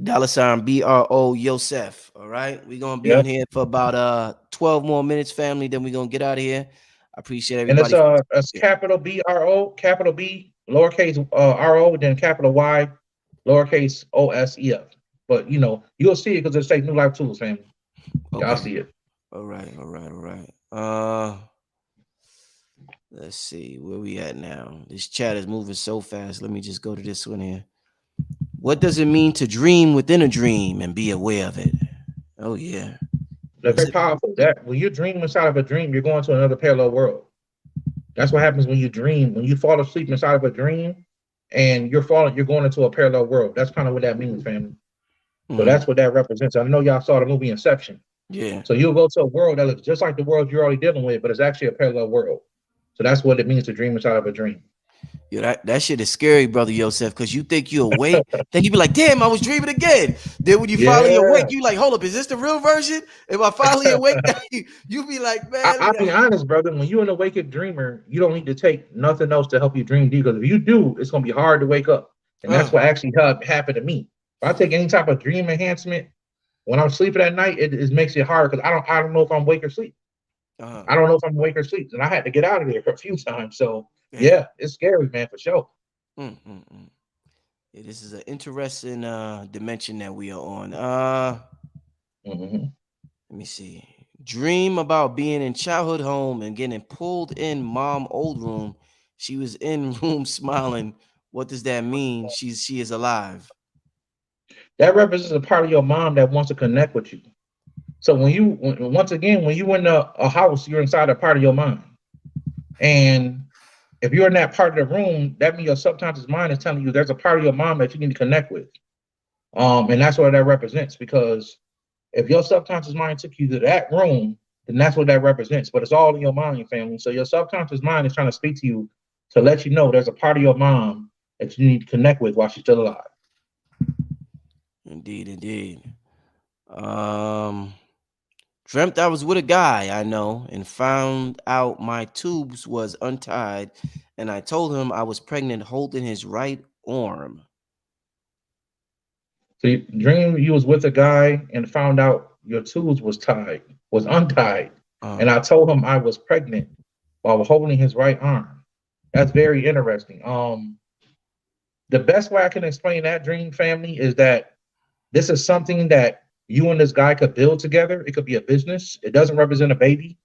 S1: $ BRO Yosef. All right. We're gonna be on
S2: Yep.
S1: here for about 12 more minutes, family. Then we're gonna get out of here. I appreciate
S2: And it's
S1: everybody.
S2: capital BRO, capital B, lowercase RO, then capital Y, lowercase OSEF. But you'll see it because it says New Life Tools, family. Y'all
S1: Okay.
S2: see it.
S1: All right, all right, all right. Let's see where we at now. This chat is moving so fast. Let me just go to this one here. What does it mean to dream within a dream and be aware of it? Oh yeah.
S2: They're
S1: What's
S2: very
S1: it?
S2: powerful. That when you're dreaming inside of a dream, you're going to another parallel world. That's what happens when you dream. When you fall asleep inside of a dream and you're going into a parallel world. That's kind of what that means, family. So
S1: Mm,
S2: that's what that represents. I know y'all saw the movie Inception.
S1: yeah.
S2: So you'll go to a world that looks just like the world you're already dealing with, but it's actually a parallel world. So that's what it means to dream inside of a dream.
S1: Yo, that shit is scary, brother Yosef, because you think you're awake. Then you be like, damn, I was dreaming again. Then when you finally awake,
S2: Yeah.
S1: you like, hold up, is this the real version? Am I finally awake? You be like, man,
S2: I'll be honest, brother. When you're an awakened dreamer, you don't need to take nothing else to help you dream deep. Because if you do, it's going to be hard to wake up. And that's
S1: uh,
S2: what actually happened to me. If I take any type of dream enhancement when I'm sleeping at night, it makes it hard because I don't know if I'm awake or asleep.
S1: uh,
S2: I don't know if I'm awake or asleep, and I had to get out of there a few times. So
S1: damn.
S2: yeah, it's scary, man, for sure.
S1: Mm, mm, mm. Yeah, this is an interesting dimension that we are on.
S2: Hmm.
S1: Let me see. Dream about being in childhood home and getting pulled in mom old room. She was in room smiling. What does that mean? She is alive.
S2: That represents a part of your mom that wants to connect with you. So once again, when you in a house, you're inside a part of your mind, and if you're in that part of the room, that means your subconscious mind is telling you there's a part of your mom that you need to connect with. And that's what that represents. Because if your subconscious mind took you to that room, then that's what that represents. But it's all in your mind, family. So your subconscious mind is trying to speak to you to let you know there's a part of your mom that you need to connect with while she's still alive.
S1: Indeed, indeed. Um, Dreamt I was with a guy I know and found out my tubes was untied, and I told him I was pregnant holding his right arm.
S2: So you dream you was with a guy and found out your tubes was untied,
S1: Uh,
S2: and I told him I was pregnant while holding his right arm. That's very interesting. The best way I can explain that dream, family, is that this is something that you and this guy could build together. It could be a business. It doesn't represent a baby.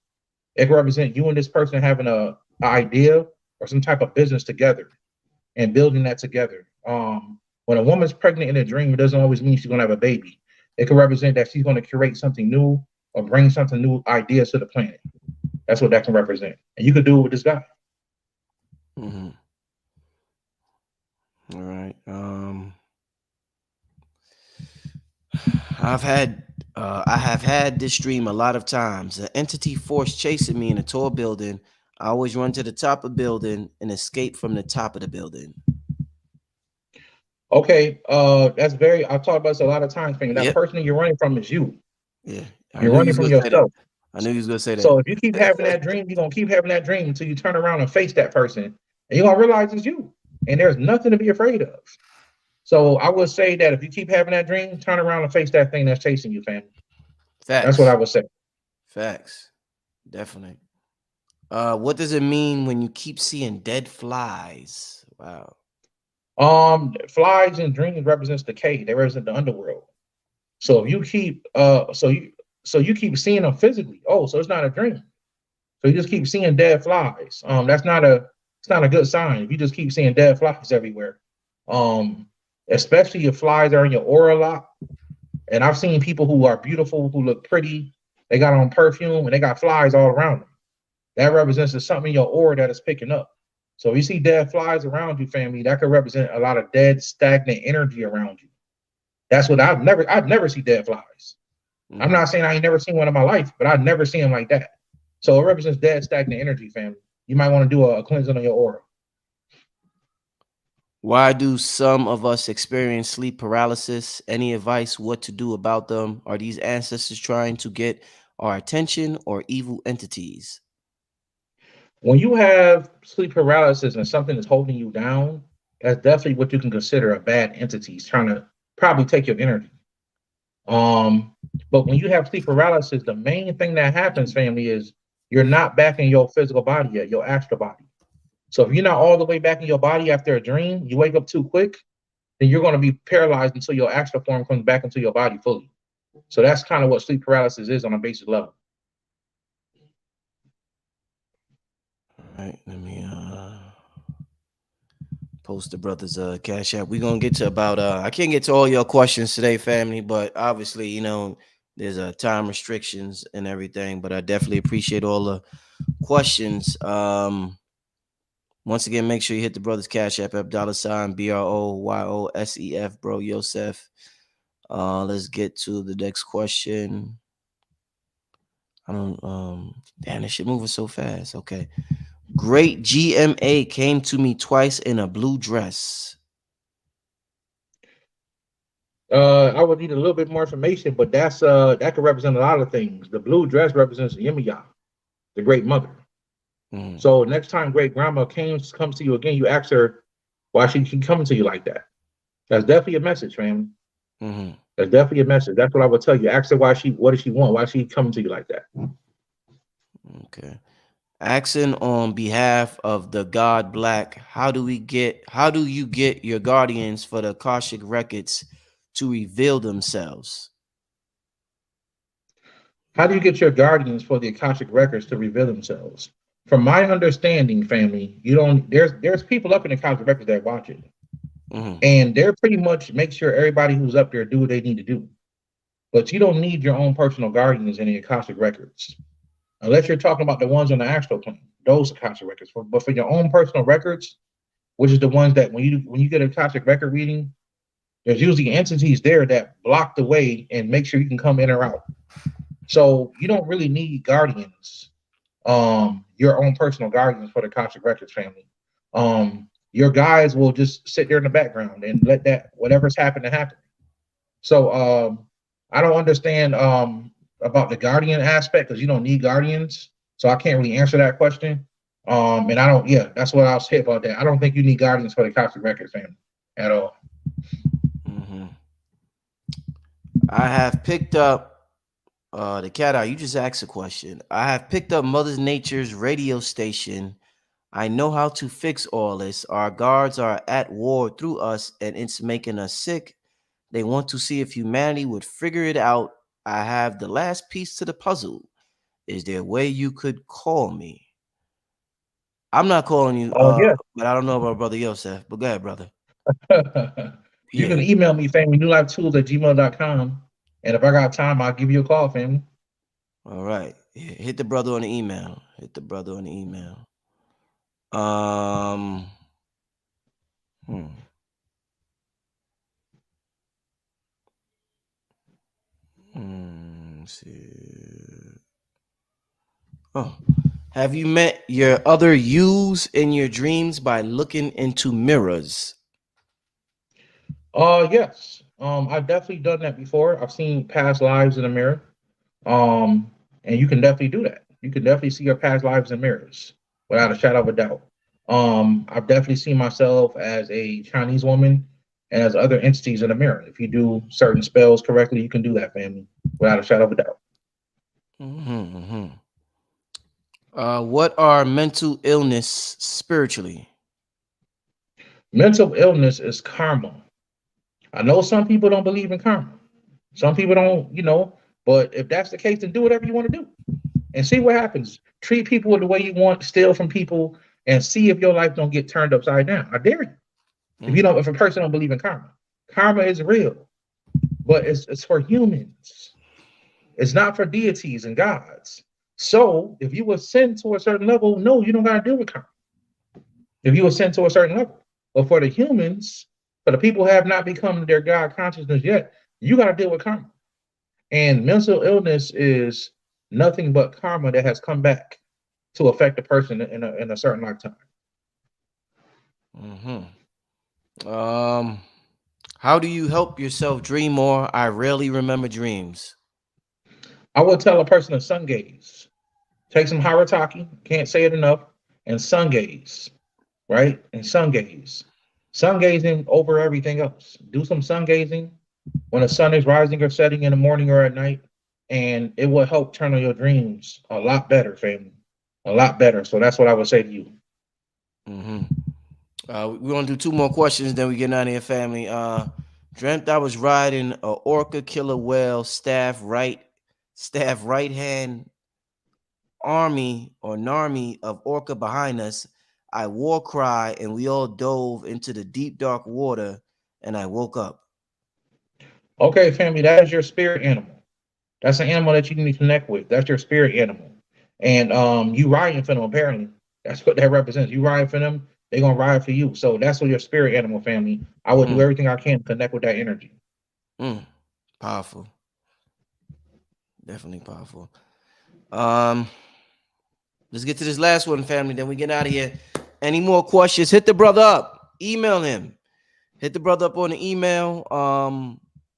S2: It could represent you and this person having a idea or some type of business together and building that together. When a woman's pregnant in a dream, it doesn't always mean she's gonna have a baby. It could represent that she's gonna curate something new or bring something new ideas to the planet. That's what that can represent. And you could do it with this guy.
S1: mhm. All right. I have had this dream a lot of times. An entity force chasing me in a tall building. I always run to the top of the building and escape from the top of the building.
S2: Okay, that's very I've talked about this a lot of times, man. That
S1: Yep.
S2: person that you're running from is you.
S1: Yeah. I
S2: You're
S1: knew you
S2: running
S1: was
S2: from
S1: gonna say that.
S2: yourself.
S1: I knew you was gonna say
S2: So
S1: that.
S2: if you keep having that dream, you're gonna keep having that dream until you turn around and face that person, and you're gonna realize it's you. And there's nothing to be afraid of. So I would say that if you keep having that dream, turn around and face that thing that's chasing you, family. That's what I
S1: Facts.
S2: would say.
S1: Facts. Definitely. What does it mean when you keep seeing dead flies? Wow.
S2: Flies and dreams represents decay. They represent the underworld. So if you keep so you keep seeing them physically. Oh, so it's not a dream. So you just keep seeing dead flies. That's not a it's not a good sign. If you just keep seeing dead flies everywhere. Um, Especially if flies are in your aura a lot. And I've seen people who are beautiful, who look pretty, they got on perfume and they got flies all around them. That represents there's something in your aura that is picking up. So if you see dead flies around you, family, that could represent a lot of dead, stagnant energy around you. That's what I've never see dead flies. I'm
S1: Mhm.
S2: not saying I ain't never seen one in my life, but I've never seen them like that. So it represents dead, stagnant energy, family. You might want to do a cleansing on your aura.
S1: Why do some of us experience sleep paralysis? Any advice what to do about them? Are these ancestors trying to get our attention or evil entities?
S2: When you have sleep paralysis and something is holding you down, that's definitely what you can consider a bad entity. It's trying to probably take your energy. Um, but when you have sleep paralysis, the main thing that happens, family, is you're not back in your physical body yet, your astral body. So if you're not all the way back in your body after a dream, you wake up too quick, then you're going to be paralyzed until your astral form comes back into your body fully. So that's kind of what sleep paralysis is on a basic level.
S1: All right, let me post the brothers cash app. We're gonna get to about I can't get to all your questions today, family, but obviously, there's time restrictions and everything, but I definitely appreciate all the questions. Once again, make sure you hit the brothers cash app $sign BROYOSEF, bro Yosef. Let's get to the next question. I don't damn, this shit moving so fast. Okay. Great GMA came to me twice in a blue dress.
S2: I would need a little bit more information, but that could represent a lot of things. The blue dress represents Yemiya, the great mother.
S1: Mm,
S2: So next time great grandma comes to you again, you ask her why she keep coming to you like that. That's definitely a message, fam.
S1: hmm
S2: That's definitely a message. That's what I would tell you. Ask her what does she want? Why she coming to you like that?
S1: Okay. Asking on behalf of the God Black, how do you get your guardians for the Akashic records to reveal themselves?
S2: How do you get your guardians for the Akashic records to reveal themselves? From my understanding, family, you don't. There's people up in the Akashic records that watch it,
S1: Hmm
S2: and they're pretty much make sure everybody who's up there do what they need to do. But you don't need your own personal guardians in the Akashic records, unless you're talking about the ones on the astral plane. Those Akashic records, but for your own personal records, which is the ones that when you get a Akashic record reading, there's usually entities there that block the way and make sure you can come in or out. So you don't really need guardians, your own personal guardians for the Akashic Records family. Your guys will just sit there in the background and let that whatever's happened to happen. So I don't understand about the guardian aspect because you don't need guardians, so I can't really answer that question. And I don't. Yeah, that's what I'll say about that. I don't think you need guardians for the Cosmic Records family at all.
S1: Hmm. I have picked up the cat out. You just asked a question. I have picked up Mother Nature's radio station. I know how to fix all this. Our guards are at war through us, and it's making us sick. They want to see if humanity would figure it out. I have the last piece to the puzzle. Is there a way you could call me? I'm not calling you,
S2: Oh yeah.
S1: but I don't know about Brother Yosef. But go ahead, brother.
S2: You can
S1: Yeah.
S2: email me, family, newlifetools@gmail.com. And if I got time, I'll give you a call, family.
S1: All right. Hit the brother on the email. Hit the brother on the email. Um. Hmm. Let's see. Oh. Have you met your other yous in your dreams by looking into mirrors?
S2: Yes. I've definitely done that before. I've seen past lives in the mirror. Um, and you can definitely do that. You can definitely see your past lives in mirrors without a shadow of a doubt. I've definitely seen myself as a Chinese woman and as other entities in the mirror. If you do certain spells correctly, you can do that, family, without a shadow of a doubt.
S1: Mm-hmm. What are mental illness spiritually?
S2: Mental illness is karma. I know some people don't believe in karma. Some people don't, but if that's the case, then do whatever you want to do and see what happens. Treat people the way you want, steal from people, and see if your life don't get turned upside down. I dare you.
S1: Mm,
S2: If a person don't believe in karma, karma is real, but it's for humans. It's not for deities and gods. So if you ascend to a certain level, no, you don't gotta deal with karma. If you ascend to a certain level. But for the humans, for the people who have not become their God consciousness yet, you gotta deal with karma. And mental illness is nothing but karma that has come back to affect a person in a certain lifetime.
S1: mm-hmm. How do you help yourself dream more? I rarely remember dreams.
S2: I would tell a person to sun gaze. Take some Harataki, can't say it enough, and sun gaze, right? And sun gaze. Sun gazing over everything else. Do some sun gazing when the sun is rising or setting in the morning or at night, and it will help turn on your dreams a lot better, family. A lot better. So that's what I would say to you.
S1: Mm-hmm. We're gonna do two more questions, then we get out of here, family. Dreamt I was riding a orca killer whale staff right hand army or narmy of orca behind us. I war cry and we all dove into the deep dark water and I woke up.
S2: Okay, family, that is your spirit animal. That's an animal that you need to connect with. That's your spirit animal. And you riding for them, apparently. That's what that represents. You riding for them, they're gonna ride for you. So that's what your spirit animal, family. I would do
S1: Mm,
S2: everything I can to connect with that energy.
S1: mm, powerful. Definitely powerful. Um, let's get to this last one, family. Then we get out of here. Any more questions? Hit the brother up. Email him. Hit the brother up on the email.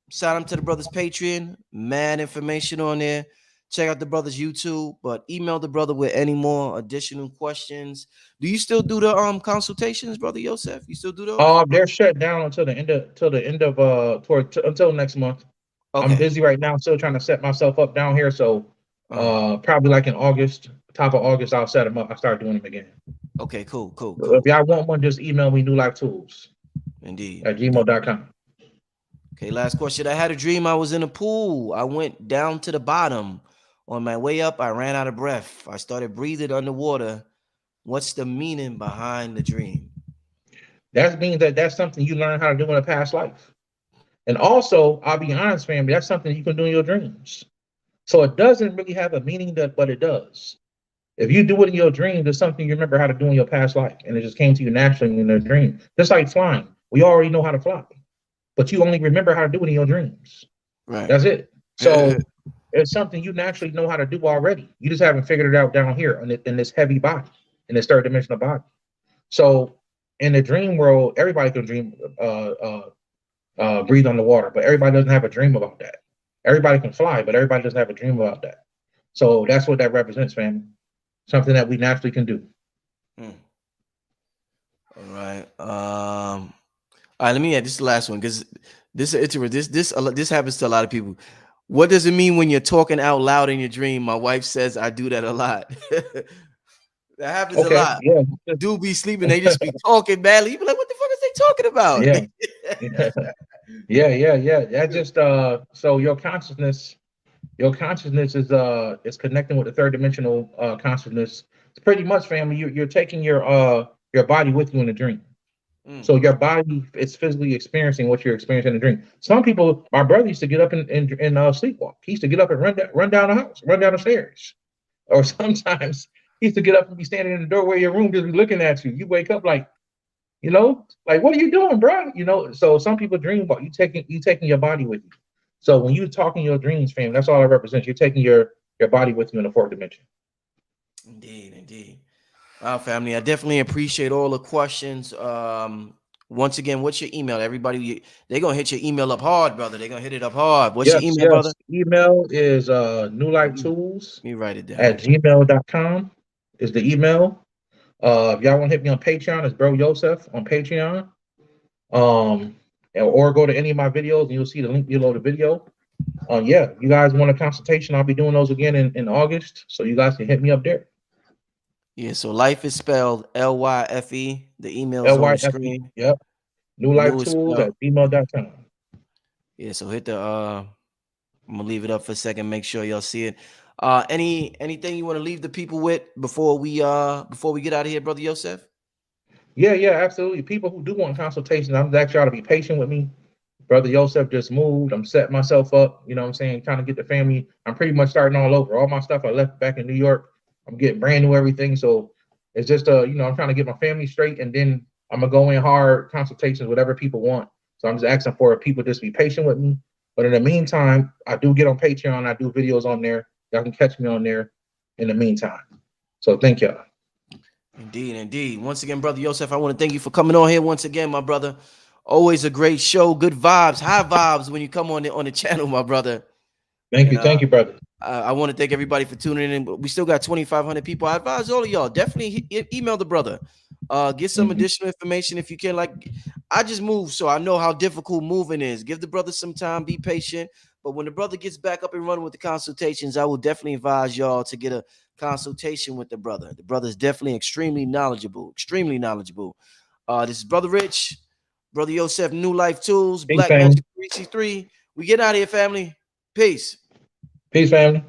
S1: Shout out to the brother's Patreon. Mad information on there. Check out the brother's YouTube, but email the brother with any more additional questions. Do you still do the consultations, brother Yosef? You still do those?
S2: They're shut down until the end of until next month. I'm
S1: Okay.
S2: busy right now, still trying to set myself up down here. So
S1: Uh,
S2: probably like in August, top of August, I'll set them up. I'll start doing them again.
S1: okay, cool, cool,
S2: If
S1: cool.
S2: y'all want one, just email me newlifetools
S1: Indeed.
S2: at gmail.com.
S1: Okay, last question. I had a dream I was in a pool. I went down to the bottom. On my way up, I ran out of breath. I started breathing underwater. What's the meaning behind the dream?
S2: That means that that's something you learn how to do in a past life. And also, I'll be honest, family, that's something you can do in your dreams. So it doesn't really have a meaning, but it does. If you do it in your dreams, it's something you remember how to do in your past life, and it just came to you naturally in a dream. Just like flying, we already know how to fly, but you only remember how to do it in your dreams.
S1: Right.
S2: That's it. So it's something you naturally know how to do already. You just haven't figured it out down here in this heavy body, in this third dimensional body. So in the dream world, everybody can dream, breathe underwater, but everybody doesn't have a dream about that. Everybody can fly, but everybody doesn't have a dream about that. So that's what that represents, family. Something that we naturally can do.
S1: Hmm. All right. All right, let me add this last one because this is interesting. This happens to a lot of people. What does it mean when you're talking out loud in your dream? My wife says I do that a lot. That happens a
S2: Okay.
S1: lot.
S2: Yeah.
S1: Do be sleeping, they just be talking badly. You be like, what the fuck is they talking
S2: Yeah.
S1: about?
S2: Yeah. That just so your consciousness is connecting with the third dimensional consciousness. It's pretty much, family. You're taking your body with you in the dream.
S1: Mm,
S2: So your body is physically experiencing what you're experiencing in the dream. Some people, my brother used to get up and sleepwalk. He used to get up and run down the house, run down the stairs. Or sometimes he used to get up and be standing in the doorway of your room, just looking at you. You wake up like, like what are you doing, bro? So some people dream about you taking your body with you. So when you talk in your dreams, fam, that's all it represents. You're taking your body with you in the fourth dimension.
S1: indeed, indeed. Wow, family. I definitely appreciate all the questions. Once again, what's your email? Everybody, they're gonna hit your email up hard, brother. They're gonna hit it up hard. What's your
S2: Yes,
S1: email, brother?
S2: yes. Email is
S1: Let me,
S2: newlifetools
S1: let me write it
S2: at
S1: down.
S2: gmail.com is the email. If y'all want to hit me on Patreon, it's Bro Yosef on Patreon. Um, or go to any of my videos and you'll see the link below the video. Yeah, you guys want a consultation? I'll be doing those again in August, so you guys can hit me up there.
S1: Yeah, so life is spelled Lyfe. The email's on the
S2: LYFE.
S1: screen.
S2: Yep.
S1: New is
S2: Newlifetools
S1: spelled.
S2: at gmail.com.
S1: Yeah, so hit the I'm gonna leave it up for a second, make sure y'all see it. Anything you want to leave the people with before we get out of here, brother Yosef?
S2: Yeah, absolutely. People who do want consultation, I'm asking y'all to be patient with me. Brother Yosef just moved. I'm setting myself up, you know what I'm saying, trying to get the family. I'm pretty much starting all over. All my stuff I left back in New York. I'm getting brand new everything. So it's just I'm trying to get my family straight and then I'm gonna go in hard consultations, whatever people want. So I'm just asking for people just be patient with me. But in the meantime, I do get on Patreon, I do videos on there. Y'all can catch me on there in the meantime. So thank y'all.
S1: Indeed, indeed. Once again, brother Yosef, I want to thank you for coming on here once again, my brother. Always a great show, good vibes, high vibes when you come on the channel, my brother. And
S2: Thank you, brother.
S1: I want to thank everybody for tuning in. But we still got 2,500 people. I advise all of y'all definitely email the brother. Get some
S2: Mhm.
S1: additional information if you can. Like, I just moved, so I know how difficult moving is. Give the brother some time. Be patient. But when the brother gets back up and running with the consultations, I will definitely advise y'all to get a consultation with the brother. The brother is definitely extremely knowledgeable. Extremely knowledgeable. This is Brother Rich, Brother Yosef, New Life Tools,
S2: Peace,
S1: Black
S2: family.
S1: Magic 3C3. We get out of here, family. Peace.
S2: Peace, family.